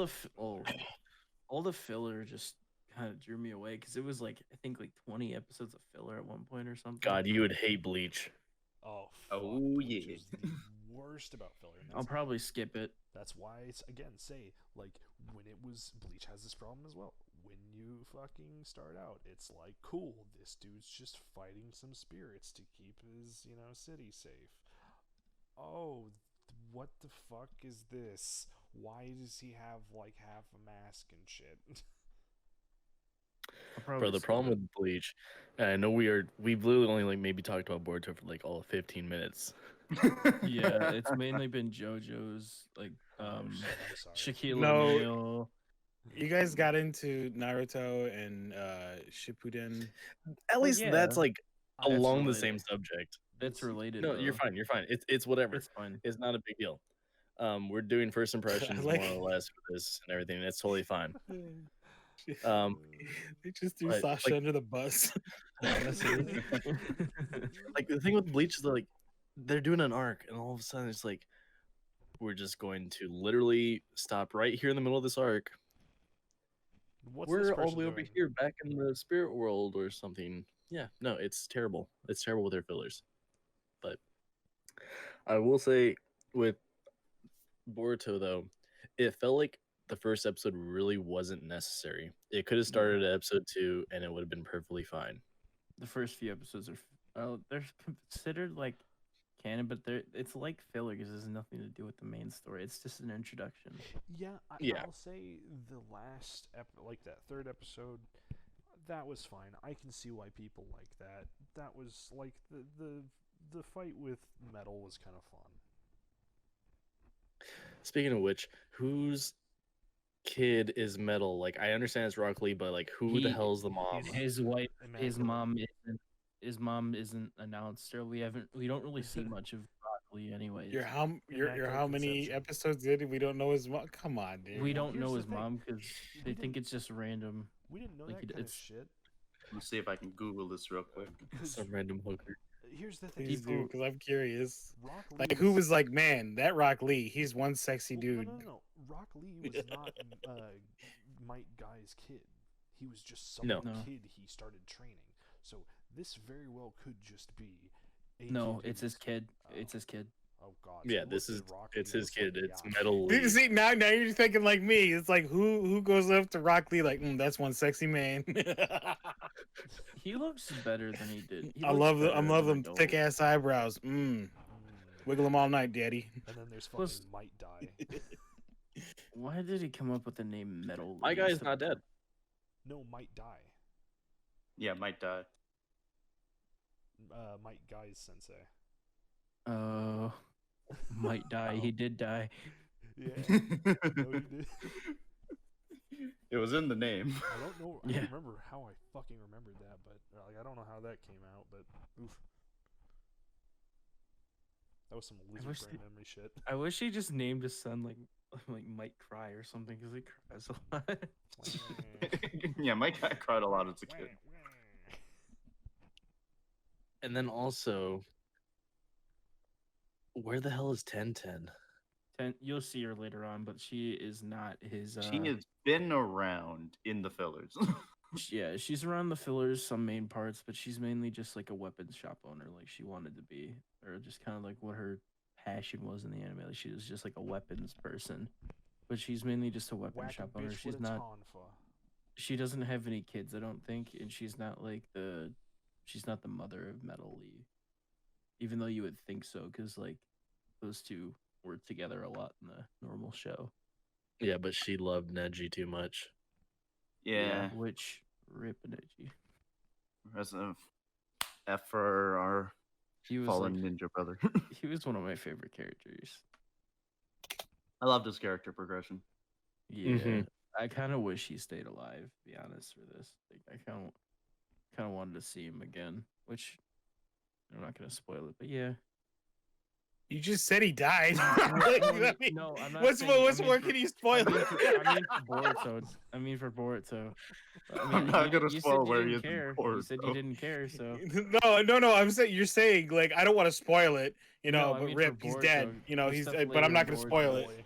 the filler just kind of drew me away because it was like I think like 20 episodes of filler at one point or something. God, you would hate Bleach. Oh, yeah. Which is the worst about filler. I'll probably skip it. That's why it's again say like when it was Bleach has this problem as well. When you fucking start out, it's like cool. This dude's just fighting some spirits to keep his city safe. Oh, what the fuck is this? Why does he have like half a mask and shit? Bro, the problem with Bleach, and I know we've literally only like maybe talked about Boruto for like all of 15 minutes. Yeah, it's mainly been JoJo's like I'm sorry. Shaquille O'Neal. You guys got into Naruto and Shippuden. At least that's like along the related. same subject. That's related. No, though. you're fine. It's whatever. It's fine. It's not a big deal. We're doing first impressions Like- more or less for this and everything. And it's totally fine. They just threw But, Sasha like- under the bus. Like the thing with Bleach is like they're doing an arc, and all of a sudden it's like we're just going to literally stop right here in the middle of this arc. What's this We're all the person way over doing? here, back in the spirit world or something. Yeah, no, it's terrible. It's terrible with their fillers. But I will say with Boruto though, it felt like the first episode really wasn't necessary. It could have started at episode 2 and it would have been perfectly fine. The first few episodes are they're considered like canon, but it's like filler because it has nothing to do with the main story. It's just an introduction. Yeah, Yeah. I'll say the last like that third episode, that was fine. I can see why people like that. That was like the fight with Metal was kind of fun. Speaking of which, whose kid is Metal? Like, I understand it's Rock Lee, but like, who the hell's the mom? His wife, his Immaculate. mom isn't announced, or we don't really see much of Rock Lee anyways. You're how Immaculate many Conception. episodes did we don't know his mom? Come on, dude. We don't here's know the his thing. mom because they think it's just random. We didn't know Like, that kind of it's- shit. Let's see if I can Google this real quick. Because Some random hooker. here's the thing. Please do, because I'm curious. Rock Lee Like, who was like, man, that Rock Lee, he's one sexy Well, dude. No. Rock Lee was not Mike Guy's kid. He was just some No. kid he started training. So this very well could just be. A No, kid it's who his was- kid. Oh. It's his kid. Oh God. Yeah, So this look is at Rock it's Lee his and kid. like, It's yeah. Metal You Lee. see, now you're thinking like me. It's like who goes up to Rock Lee like, that's one sexy man. He looks better than he did. He I looks love better them adult. thick ass eyebrows. Mm. Wiggle them all night, daddy. And then there's Plus- fucking Might Die. Why did he come up with the name Metal? My Lee guy's instead not of- dead. No, Might Die. Yeah, might die. Might Guy's sensei. Might die. He did die. Yeah. No, he did. It was in the name. I don't know. I Yeah. don't remember how I fucking remembered that, but like I don't know how that came out. But oof. That was some wish lizard brain they- memory shit. I wish he just named his son like Mike Cry or something because he cries a lot. Yeah, my cat cried a lot as a kid. And then also, where the hell is 1010? You'll see her later on, but she is not his. She has been around in the fillers. Yeah, she's around the fillers, some main parts, but she's mainly just like a weapons shop owner, like she wanted to be, or just kind of like what her passion was in the anime. Like she was just like a weapons person, but she's mainly just a weapons Whack a shop owner. bitch She's with a not. tonfa. She doesn't have any kids, I don't think, and she's not like the. She's not the mother of Metal Lee, even though you would think so, because like those two were together a lot in the normal show. Yeah, but she loved Neji too much. Yeah. Which rip Neji. As of F for our He was fallen like, ninja brother. he was one of my favorite characters. I loved his character progression. Yeah, Mhm. I kind of wish he stayed alive. To be honest, for this, like, I kind of wanted to see him again. Which I'm not gonna spoil it, but yeah. You just said he died. No, I'm not. What's saying- what's I mean more for- can you spoil? I mean for Boruto. I mean for Boruto. I mean, I'm not you gonna said spoil you where he didn't is in care. You said you Boruto. didn't care, so. No. I'm saying you're saying like I don't want to spoil it, you know. No, I but mean, Rip, for he's Boruto, dead. You know, there's he's. stuff But later I'm not in gonna Boruto. spoil it.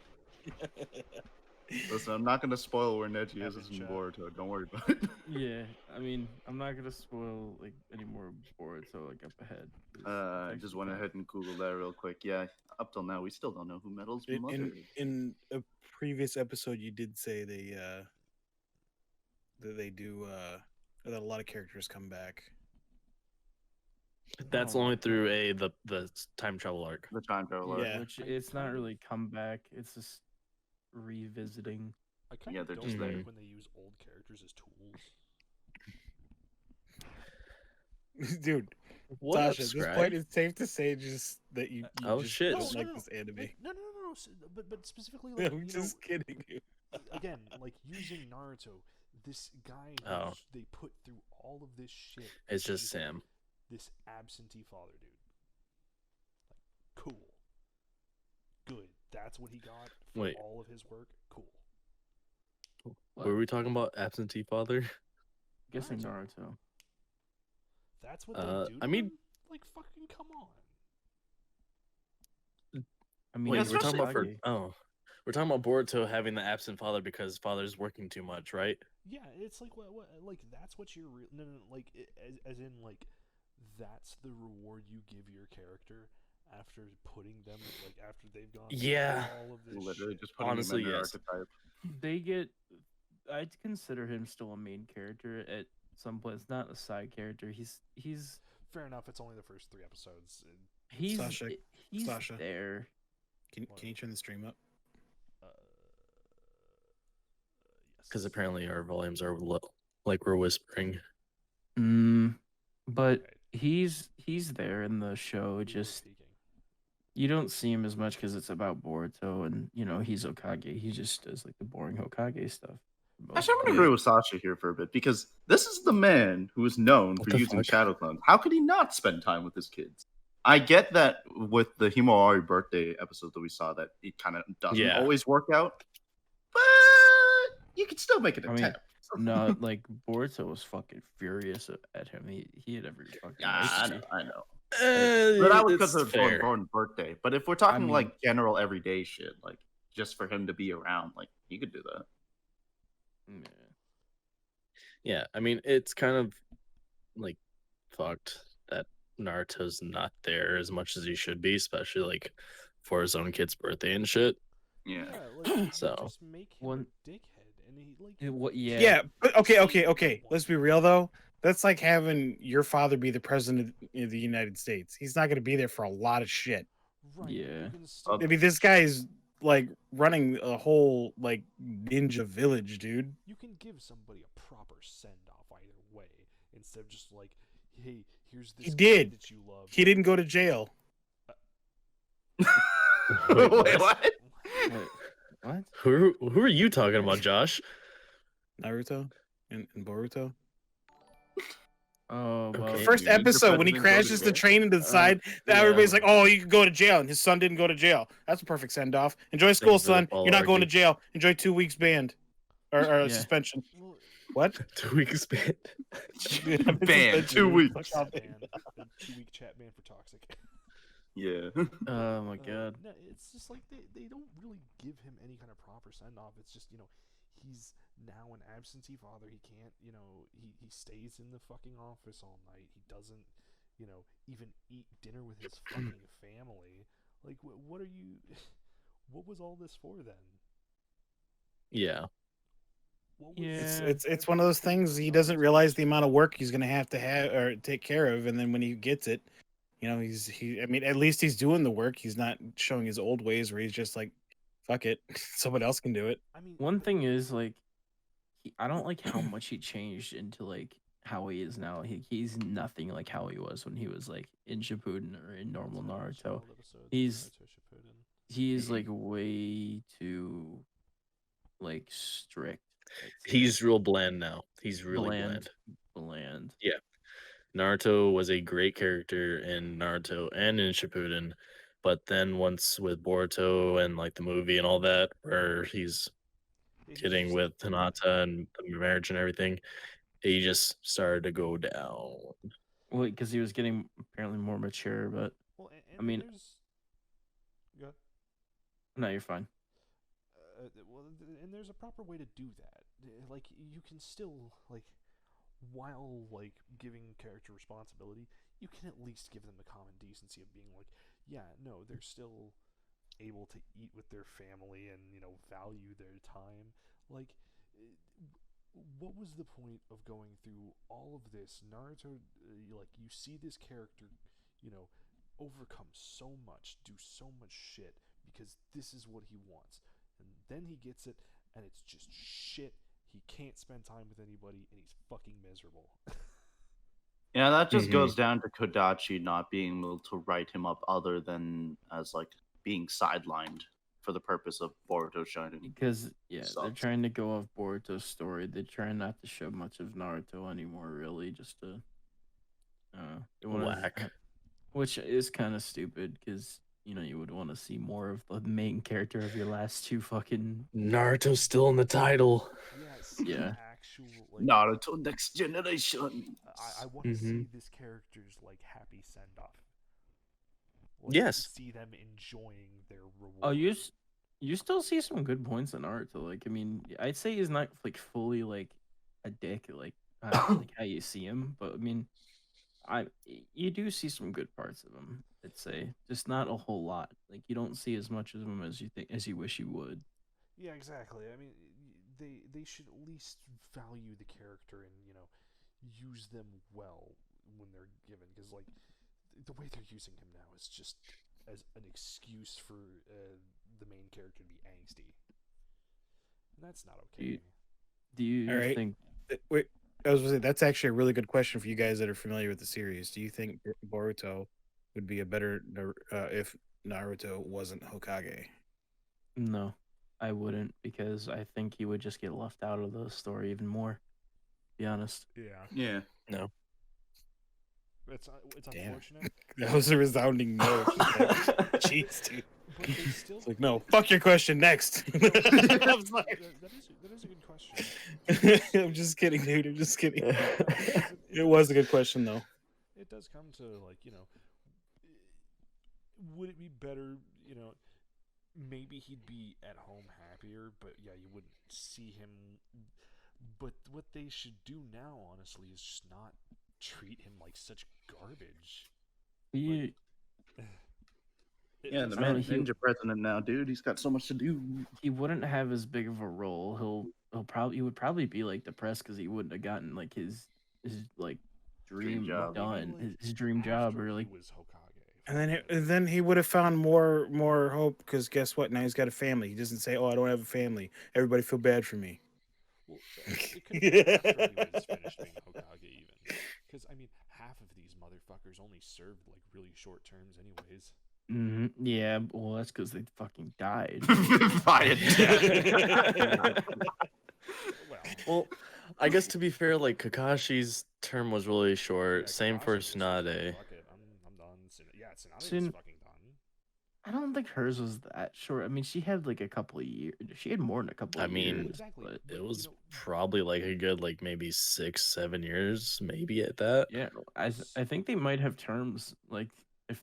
Listen, I'm not gonna spoil where Neji is Epic in chat. Boruto. Don't worry about it. Yeah, I mean, I'm not gonna spoil like any more Boruto like up ahead. 'cause I it's just actually went kinda- ahead and googled that real quick. Yeah, up till now we still don't know who Metal's mother is. In a previous episode, you did say that they do that a lot of characters come back. That's Oh. only through the time travel arc. The time traveler. Yeah. Which I it's not kind of- really comeback. It's just revisiting. I kind Yeah, of they're don't just like there. when they use old characters as tools. Dude, What Sasha, up, at this Scry? point, it's safe to say just that you Oh, just shit. don't No, like this anime. Like, no. But specifically, like, I'm you just kidding. Dude. know, again, like using Naruto, this guy Oh. who's they put through all of this shit. It's just is Sam. This absentee father, dude. Like, cool. Good. That's what he got for Wait. all of his work. Cool. Were we talking about absentee father? Guessing Naruto. Naruto. That's what they do. I to mean- him? Like, fucking come on. I mean, Wait, Yeah, we're talking about Hokage. we're talking about Boruto having the absent father because father's working too much, right? Yeah, it's like what like that's what you're no, like as in like that's the reward you give your character after putting them like after they've gone through Yeah. all of this Literally shit. just putting Honestly, him in their yes. archetype. They get. I'd consider him still a main character at some point. It's not a side character. He's Fair enough. It's only the first 3 episodes. And, Sasha, he's Sasha. there. Can you turn the stream up? yes. Because apparently our volumes are low, like we're whispering. But Okay, he's there in the show. who are Just speaking? you don't see him as much because it's about Boruto, and he's Hokage. He just does like the boring Hokage stuff. for most Actually, I'm part. gonna agree with Sasha here for a bit because this is the man who is known What for the using fuck? shadow clones. How could he not spend time with his kids? I get that with the Himawari birthday episode that we saw that it kind of doesn't Yeah. always work out, but you can still make an I mean, attempt. No, like Boruto was fucking furious at him. He had every fucking. Yeah, right to be. I know. Eh, But that was it's because of his fair. born birthday. But if we're talking mean- like general everyday shit, like just for him to be around, like you could do that. Yeah. Yeah, I mean it's kind of like fucked that Naruto's not there as much as he should be, especially like for his own kid's birthday and shit. Yeah. like, So, just make him one- a dickhead, and he like What? Yeah. Yeah, but okay. Let's be real though. That's like having your father be the president of the United States. He's not going to be there for a lot of shit. right, Yeah. you can still, I mean, this guy is like running a whole like ninja village, dude. you can give somebody a proper send off either way instead of just like, hey, here's this He guy did. that you love. He didn't go to jail. Wait, Wait, what? what? Wait, what? Who are you talking about, Josh? Naruto and Boruto. Oh, well, Okay. First Dude, your episode when he president go to crashes the jail? train into the side, now yeah. everybody's like, "Oh, you could go to jail," and his son didn't go to jail. That's a perfect send off. Enjoy you school, for the son. follow, You're not going to Arky. jail. Enjoy 2 weeks banned or Yeah. suspension. Well, What? 2 weeks ban. Dude, I'm in Ban, suspension. 2 weeks. Fuck off. chat ban, a 2-week chat ban for toxic. Yeah. Oh my god. No, it's just like they don't really give him any kind of proper send off. It's just, he's now an absentee father. He can't, he stays in the fucking office all night. He doesn't, even eat dinner with his fucking family. Like, what are you? What was all this for then? Yeah. What was Yeah. It's one of those things he doesn't realize the amount of work he's gonna have or take care of, and then when he gets it, I mean, at least he's doing the work. He's not showing his old ways where he's just like, fuck it, someone else can do it. I mean, One thing is like, I don't like how much he changed into like how he is now. He's nothing like how he was when he was like in Shippuden or in normal Naruto. He's like way too like strict. I'd say. He's real bland now. He's really bland. Bland. Naruto was a great character in Naruto and in Shippuden, but then once with Boruto and like the movie and all that, where he's getting with Hinata and the marriage and everything, he just started to go down. Well, because he was getting apparently more mature, but Well, I mean- Go. no, you're fine. Well, and there's a proper way to do that. Like, you can still, like, while, like, giving character responsibility, you can at least give them the common decency of being like, yeah, no, they're still able to eat with their family and, value their time. Like, what was the point of going through all of this? Naruto, like, you see this character, overcome so much, do so much shit, because this is what he wants. And then he gets it, and it's just shit. He can't spend time with anybody, and he's fucking miserable. Yeah, that just Mhm. goes down to Kodachi not being able to write him up other than as like being sidelined for the purpose of Boruto Shining. Because they're Sucks. trying to go off Boruto's story. They're trying not to show much of Naruto anymore, really, just to they wanna- Whack. which is kind of stupid because you would want to see more of the main character of your last two fucking Naruto's still in the title. Yes, Yeah. actual, like, Naruto Next Generation. I want to see Mhm. this character's, like, happy send-off. Yes. See them enjoying their reward. Oh, you still see some good points in Naruto. Like, I mean, I'd say he's not like fully like a dick, like like how you see him. But I mean, you do see some good parts of him. I'd say just not a whole lot. Like you don't see as much of him as you wish you would. Yeah, exactly. I mean, they should at least value the character and use them well when they're given, because like the way they're using him now is just as an excuse for the main character to be angsty, and that's not okay. Do you All right. think? Wait, I was gonna say that's actually a really good question for you guys that are familiar with the series. Do you think Boruto would be a better if Naruto wasn't Hokage? No, I wouldn't, because I think he would just get left out of the story even more. To be honest. Yeah, Yeah. No. it's Damn. unfortunate. That was a resounding no. Jeez, dude. But they still. It's like, no, fuck your question. Next. I'm sorry. That is a good question. I'm just kidding, dude. I'm just kidding. It was a good question, though. It does come to, like, would it be better, maybe he'd be at home happier, but yeah, you wouldn't see him. But what they should do now, honestly, is just not treat him like such garbage. He, Yeah, the I don't know, man's ninja president now, dude. He's got so much to do. he wouldn't have as big of a role. He would probably be like depressed because he wouldn't have gotten like his like dream job. done, Maybe, like, his dream job, after or like he was Hokage. And then he would have found more hope, because guess what? Now he's got a family. He doesn't say, "Oh, I don't have a family. Everybody feel bad for me." Well, it could be after he was finished being Hokage, even. Because, I mean, half of these motherfuckers only served, like, really short terms anyways. yeah, well that's because they fucking died. By a death. Well, I guess to be fair, like Kakashi's term was really Yeah, short. Same for Kakashi was just like, Tsunade. fuck it, I'm done. Yeah, Tsunade is Tsun- fucking done. I don't think hers was that short. I mean, she had like a couple of years. She had more than a couple I of mean, years. Exactly, But but it you was know, probably like a good like maybe 6-7 years, maybe at that. yeah, I think they might have terms like if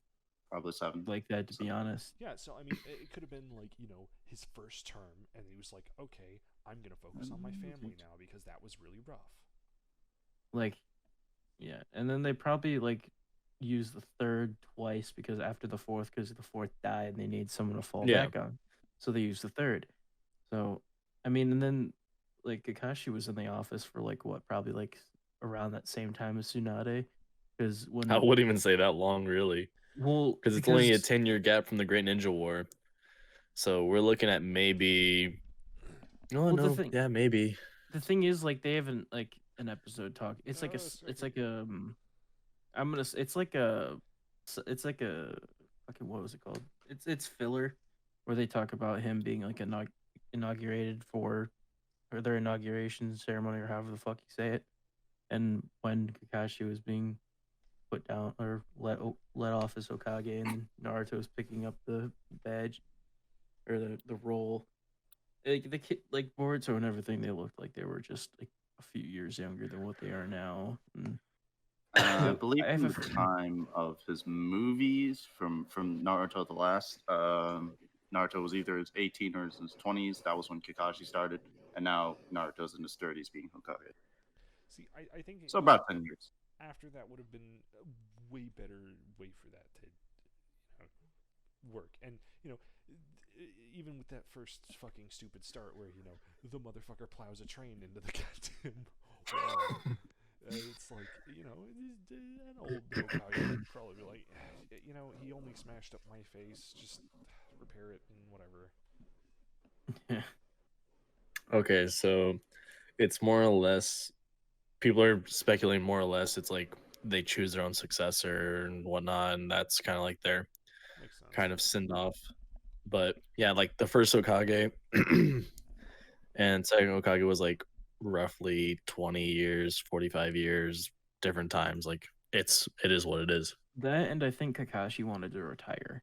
Probably 7. like that. To be honest, yeah. So I mean, it could have been like his first term, and he was like, okay, I'm gonna focus on my family now because that was really rough. like yeah, and then they probably like used the third twice because after the fourth, because the fourth died, and they need someone to fall Yeah. back on, so they used the third. So I mean, and then like Kakashi was in the office for like what, probably like around that same time as Tsunade, because when I wouldn't even say that long, really, well because it's only a 10-year gap from the Great Ninja War. So we're looking at maybe. Oh Well, no, yeah, maybe. the thing is, like, they haven't like an episode talk. It's like it's like it's like a fucking, what was it called? It's filler, where they talk about him being like inaugurated for, or their inauguration ceremony, or however the fuck you say it, and when Kakashi was being put down or let off as Hokage, and Naruto was picking up the badge or the role. Like the kid, like Boruto and everything, they looked like they were just like a few years younger than what they are now. And I believe I have from a the time of his movies, from Naruto the last, Naruto was either his 18 or his 20s. That was when Kakashi started, and now Naruto's in his 30s being Hokage. See, I think So about 10 years. after that would have been a way better way for that to work. And even with that first fucking stupid start where the motherfucker plows a train into the goddamn wall. It's like, an old Hokage would probably be like, he only smashed up my face, just repair it and whatever. Okay, so it's more or less, people are speculating more or less it's like they choose their own successor and whatnot, and that's kind of like their Makes sense. kind of send off. But yeah, like the first Hokage and second Hokage was like roughly 20 years, 45 years, different times. Like it is what it is. that, and I think Kakashi wanted to retire.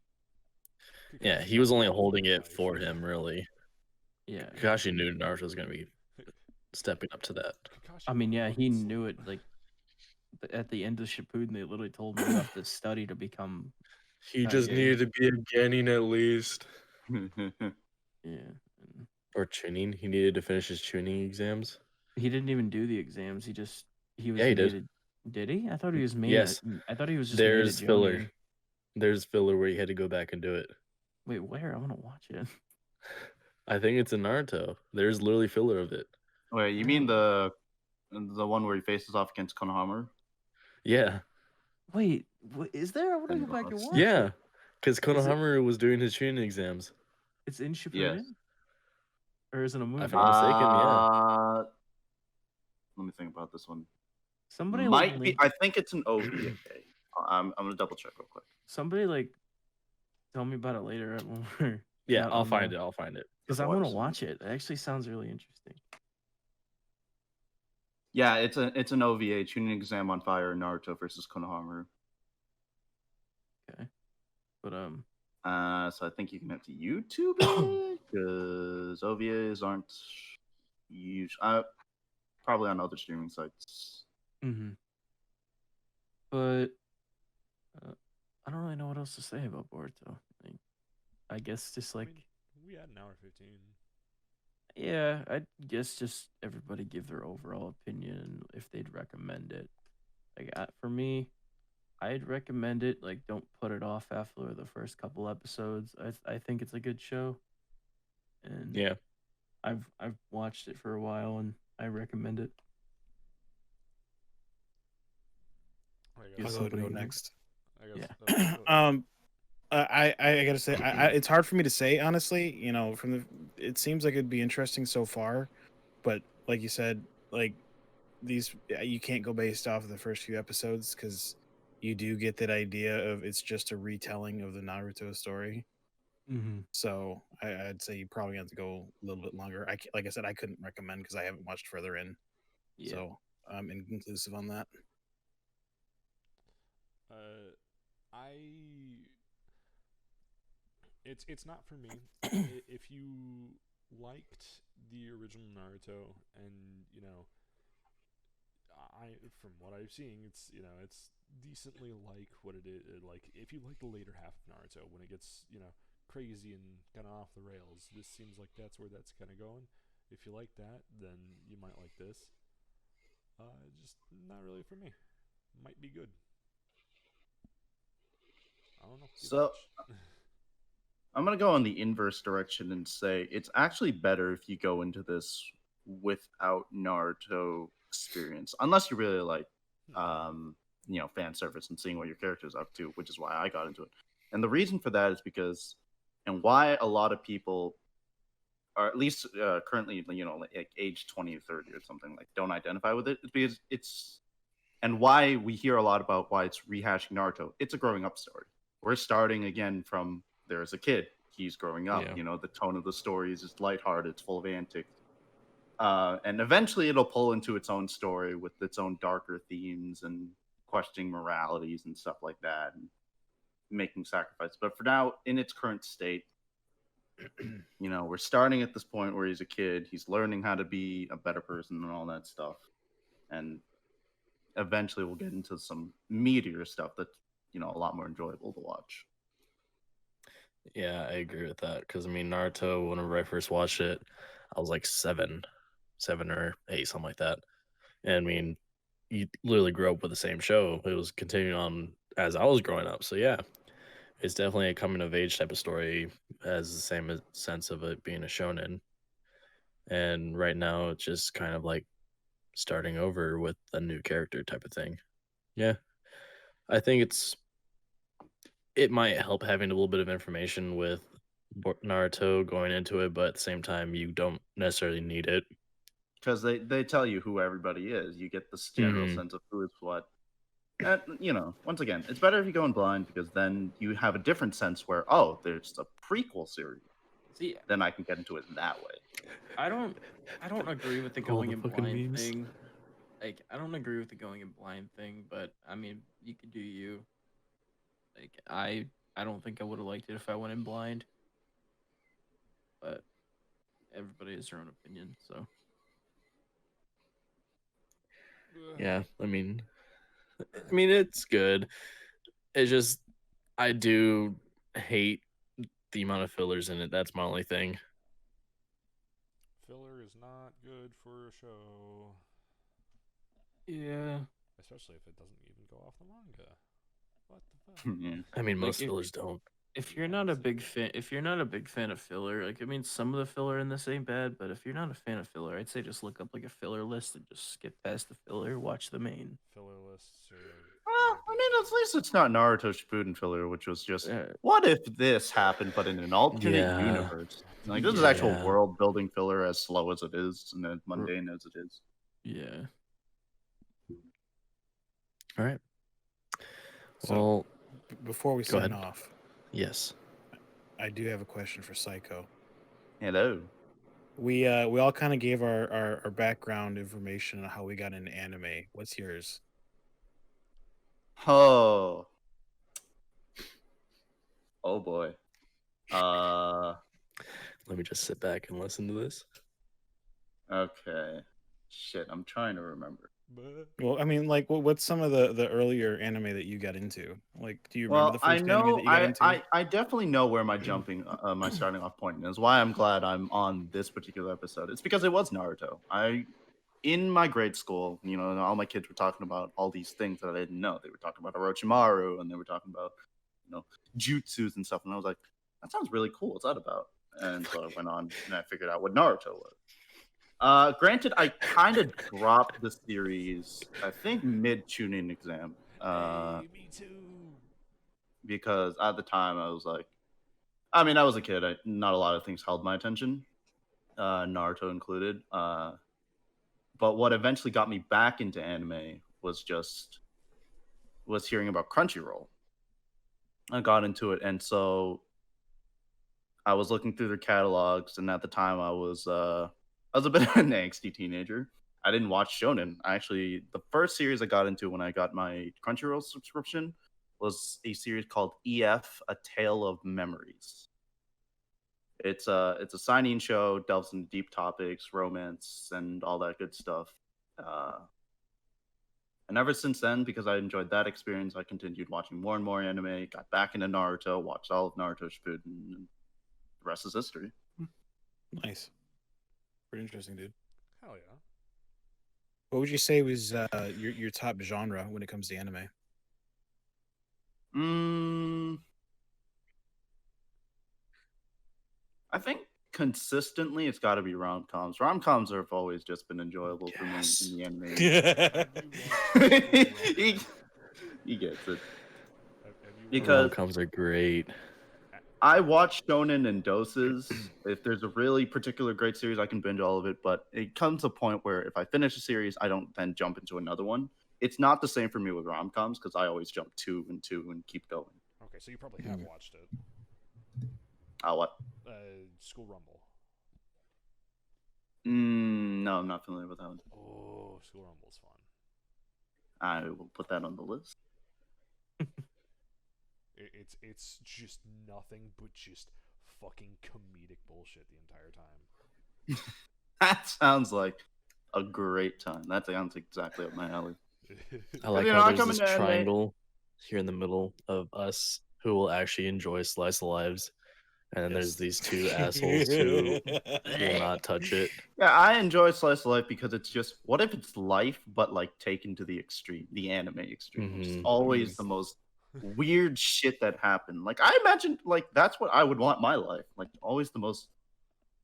Yeah, he was only holding it for him, really. Yeah, Kakashi knew Naruto was gonna be stepping up to that. Kakashi I mean, yeah, wanted he it knew it. so Like at the end of Shippuden, they literally told him you have to study to become. He just Kage. needed to be a Genin at least. Yeah, Or tuning. He needed to finish his tuning exams. he didn't even do the exams. He was. Yeah, he did. Did he? I thought he was made. Yes. I thought he was just There's made a filler. Jonin. There's filler where he had to go back and do it. Wait, where? I want to watch it. I think it's in Naruto. There's literally filler of it. Wait, you mean the one where he faces off against Konohamaru? Yeah. Wait, what is there? I want to go back and watch. Yeah, it. because Konohamaru was doing his tuning exams. It's in Shippuden, Yes. or is it a movie? If I'm not mistaken, yeah. Let me think about this one. Somebody Might like be. I think it's an OVA. I'm gonna double check real quick. somebody like tell me about it later when we're Yeah, out I'll on find the- it. I'll find it. because I want to watch it. It actually sounds really interesting. Yeah, it's an OVA, tuning exam on fire, Naruto versus Konohamaru. Okay, but So I think you can have to YouTube it because OVAs aren't huge. Probably on other streaming sites. but I don't really know what else to say about Boruto. Like, I guess just like, I mean, we had an hour 15. yeah, I guess just everybody give their overall opinion if they'd recommend it. Like for me, I'd recommend it. Like, don't put it off after the first couple episodes. I think it's a good show, and Yeah. I've watched it for a while, and I recommend it. I'll go next. I guess. Yeah. I gotta say, it's hard for me to say honestly. It seems like it'd be interesting so far, but like you said, like you can't go based off of the first few episodes because you do get that idea of it's just a retelling of the Naruto story. So I'd say you probably have to go a little bit longer. Like I said, I couldn't recommend because I haven't watched further in. Yeah. So I'm inconclusive on that. I it's not for me. If you liked the original Naruto, and from what I've seen, it's decently like what it is. Like if you like the later half of Naruto, when it gets crazy and kind of off the rails, this seems like that's where that's kind of going. If you like that, then you might like this. Just not really for me. Might be good. I don't know. So I'm gonna go in the inverse direction and say it's actually better if you go into this without Naruto experience, unless you really like, fan service and seeing what your character's up to, which is why I got into it. And the reason for that is because, and why a lot of people, or at least currently, like age 20 or 30 or something, like don't identify with it, is because it's, and why we hear a lot about why it's rehashing Naruto. It's a growing up story. We're starting again from there's a kid. He's growing up. Yeah. The tone of the story is just lighthearted. It's full of antics. And eventually it'll pull into its own story with its own darker themes and questioning moralities and stuff like that, and making sacrifices. But for now, in its current state, we're starting at this point where he's a kid. He's learning how to be a better person and all that stuff. And eventually we'll get into some meatier stuff that's, a lot more enjoyable to watch. Yeah, I agree with that. Because, Naruto, whenever I first watched it, I was like 7 or 8, something like that. And, you literally grew up with the same show. It was continuing on as I was growing up. So, yeah, it's definitely a coming-of-age type of story, has the same sense of it being a shonen. And right now, it's just kind of like starting over with a new character type of thing. Yeah, I think it might help having a little bit of information with Naruto going into it, but at the same time, you don't necessarily need it. Because they tell you who everybody is. You get this general Mhm. sense of who is what. And, once again, it's better if you go in blind, because then you have a different sense where, oh, there's a prequel series. See, Then I can get into it in that way. I don't agree with the All going the in fucking blind memes. thing. Like, I don't agree with the going in blind thing, but you could do you. Like, I don't think I would have liked it if I went in blind. But everybody has their own opinion, so Yeah, it's good. It's just I do hate the amount of fillers in it. That's my only thing. Filler is not good for a show. yeah. Especially if it doesn't even go off the manga. What the fuck? Yeah. Most Like, fillers don't. if you're not a big fan of filler, like, some of the filler in this ain't bad, but if you're not a fan of filler, I'd say just look up like a filler list and just skip past the filler, watch the main. Filler lists are. Well, at least it's not Naruto Shippuden filler, which was just, Yeah. what if this happened, but in an alternate Yeah. universe? Like, this is actual Yeah. world building filler, as slow as it is and as mundane as it is. Yeah. All right. So, Well, before we go sign ahead. off, yes. I do have a question for Psycho. Hello. We all kind of gave our background information on how we got into anime. What's yours? Oh boy. Let me just sit back and listen to this. Okay. Shit, I'm trying to remember. Well, like, what's some of the earlier anime that you got into? Like, do you remember the first anime that you got into? I definitely know where my my starting off point is. Why I'm glad I'm on this particular episode. It's because it was Naruto. In my grade school, all my kids were talking about all these things that I didn't know. They were talking about Orochimaru, and they were talking about, jutsus and stuff. And I was like, that sounds really cool. What's that about? And so I went on and I figured out what Naruto was. Granted, I kind of dropped the series, I think, mid tuning exam. Hey, me too. Because at the time I was like, I was a kid. Not a lot of things held my attention, Naruto included. But what eventually got me back into anime was hearing about Crunchyroll. I got into it, and so I was looking through their catalogs, and at the time I was a bit of an angsty teenager. I didn't watch shonen. The first series I got into when I got my Crunchyroll subscription was a series called EF: A Tale of Memories. It's a seinen show, delves into deep topics, romance, and all that good stuff. And ever since then, because I enjoyed that experience, I continued watching more and more anime. Got back into Naruto, watched all of Naruto Shippuden, and the rest is history. Nice. Pretty interesting, dude. Hell yeah. What would you say was your top genre when it comes to anime? I think consistently it's got to be rom-coms. Rom-coms have always just been enjoyable for me in the anime. He gets it. Because rom-coms are great. I watch shonen in doses. If there's a really particular great series, I can binge all of it. But it comes to a point where if I finish a series, I don't then jump into another one. It's not the same for me with rom-coms because I always jump two and keep going. Okay, so you probably have watched it. What? School Rumble. No, I'm not familiar with that one. Oh, School Rumble's fun. I will put that on the list. It's just nothing but just fucking comedic bullshit the entire time. That sounds like a great time. That sounds exactly up my alley. I like You're how not there's coming this to anime. triangle here in the middle of us who will actually enjoy slice of lives, and then there's these two assholes who will not touch it. Yeah, I enjoy slice of life because it's just, what if it's life but like taken to the extreme, the anime extreme, which is always the most weird shit that happened. Like I imagine, like that's what I would want my life. Like always the most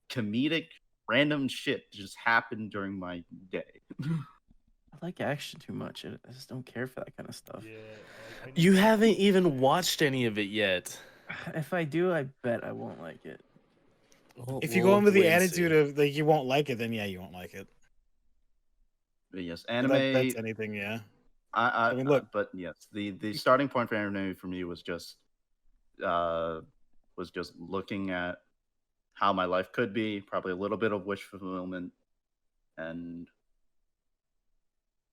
comedic, random shit just happened during my day. I like action too much. I just don't care for that kind of stuff. Yeah, You haven't even watched any of it yet. If I do, I bet I won't like it. If you go in with the attitude of like you won't like it, then yeah, you won't like it. But yes, But anime. that's anything, yeah. I mean, look. But yes, the starting point for anime for me was just looking at how my life could be, probably a little bit of wish fulfillment, and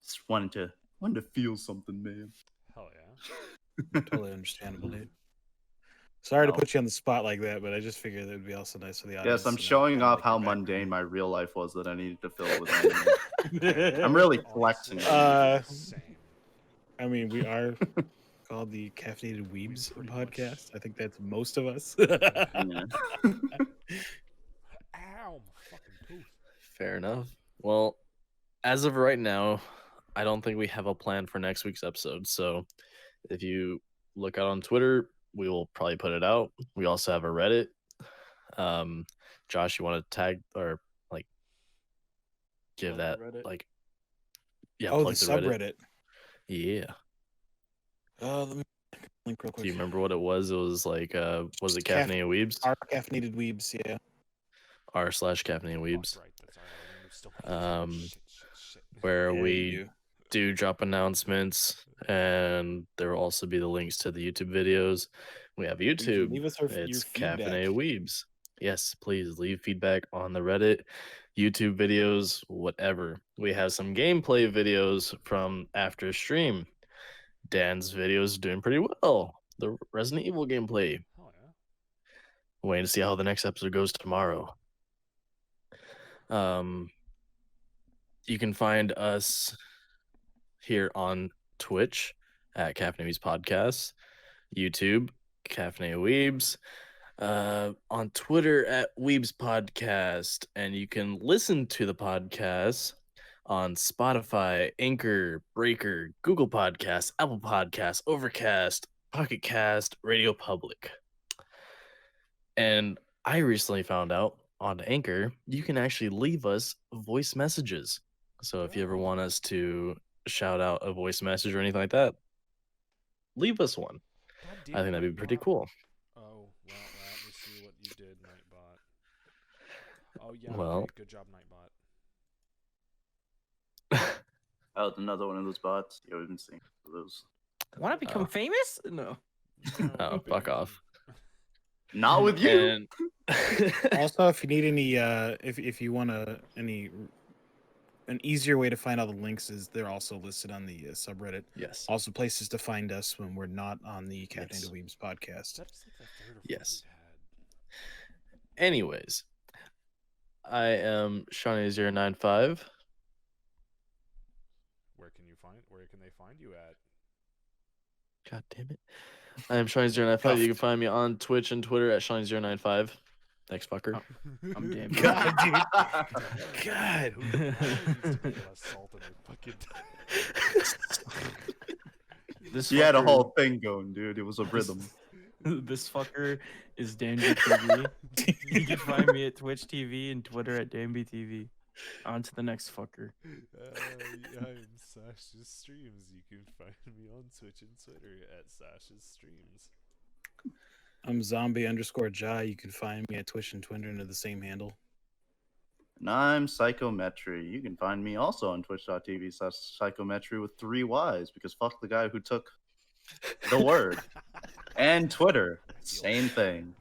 just wanted to feel something, man. Hell yeah. Totally understandable, dude. Sorry to put you on the spot like that, but I just figured it would be also nice for the audience. Yes, I'm showing off how mundane my real life was that I needed to fill with anime. I'm really flexing. Same. I mean, we are called the Caffeinated Weebs Podcast. I think that's most of us. Yeah. Ow, my fucking tooth. Fair enough. Well, as of right now, I don't think we have a plan for next week's episode. So if you look out on Twitter, we will probably put it out. We also have a Reddit. Josh, you want to tag or like give that like the plug subreddit. Yeah. Let me link real quick. Do you remember what it was? It was like was it Caffeinated Weebs? Our Caffeinated Weebs, yeah. r/Caffeinated Weebs. Right, that's our shit. Where Yeah, we do drop announcements, and there will also be the links to the YouTube videos. We have YouTube. Leave us It's your Caffeinated feedback. Weebs. Yes, please leave feedback on the Reddit, YouTube videos, whatever. We have some gameplay videos from after stream. Dan's video is doing pretty well. The Resident Evil gameplay. Oh yeah. Waiting to see how the next episode goes tomorrow. You can find us here on Twitch at Caffeinated Weebs Podcast, YouTube, Caffeinated Weebs, on Twitter at Weebs Podcast, and you can listen to the podcast on Spotify, Anchor, Breaker, Google Podcasts, Apple Podcasts, Overcast, Pocket Cast, Radio Public. And I recently found out on Anchor, you can actually leave us voice messages. So if you ever want us to shout out a voice message or anything like that, leave us one. I think that'd be pretty cool. Oh, well, let me see what you did, Nightbot. Oh, yeah, Well. okay, good job, Nightbot. Oh, another one of those bots. Yeah, we've been seeing those. Want to become famous? No. Oh, fuck off. Not with you. And Also, if you need any, if you want any an easier way to find all the links is they're also listed on the subreddit. Yes. Also, places to find us when we're not on the Caffeinated Yes. Weebs podcast. That's like the third or fourth Yes. we've had. Anyways, I am Shawnee095. Where can they find you at? God damn it. I am Shawnee095. You can find me on Twitch and Twitter at Shawnee095. Thanks, fucker. I'm damn. God, dude. God. Who needs to put less salt in their fucking This He had a fucker- whole thing going, dude. It was a rhythm. This fucker is Danby TV. You can find me at Twitch TV and Twitter at Danby TV. On to the next fucker. I'm Sash's Streams. You can find me on Twitch and Twitter at Sash's Streams. I'm zombie_Jai. You can find me at Twitch and Twitter under the same handle. And I'm Psychometry. You can find me also on twitch.tv/psychometry with 3 Ys, because fuck the guy who took the word. And Twitter, same thing.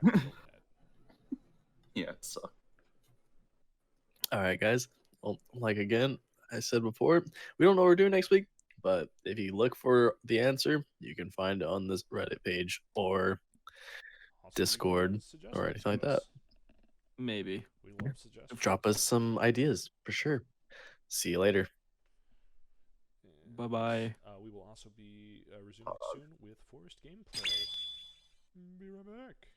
Yeah, it sucks. All right, guys. Well, like again, I said before, we don't know what we're doing next week, but if you look for the answer, you can find it on this Reddit page or Also, leave Discord suggestions or anything to like that. us. Maybe. We love suggestions. Drop us some ideas for sure. See you later. Bye bye. We will also be resuming soon with Forest gameplay. Be right back.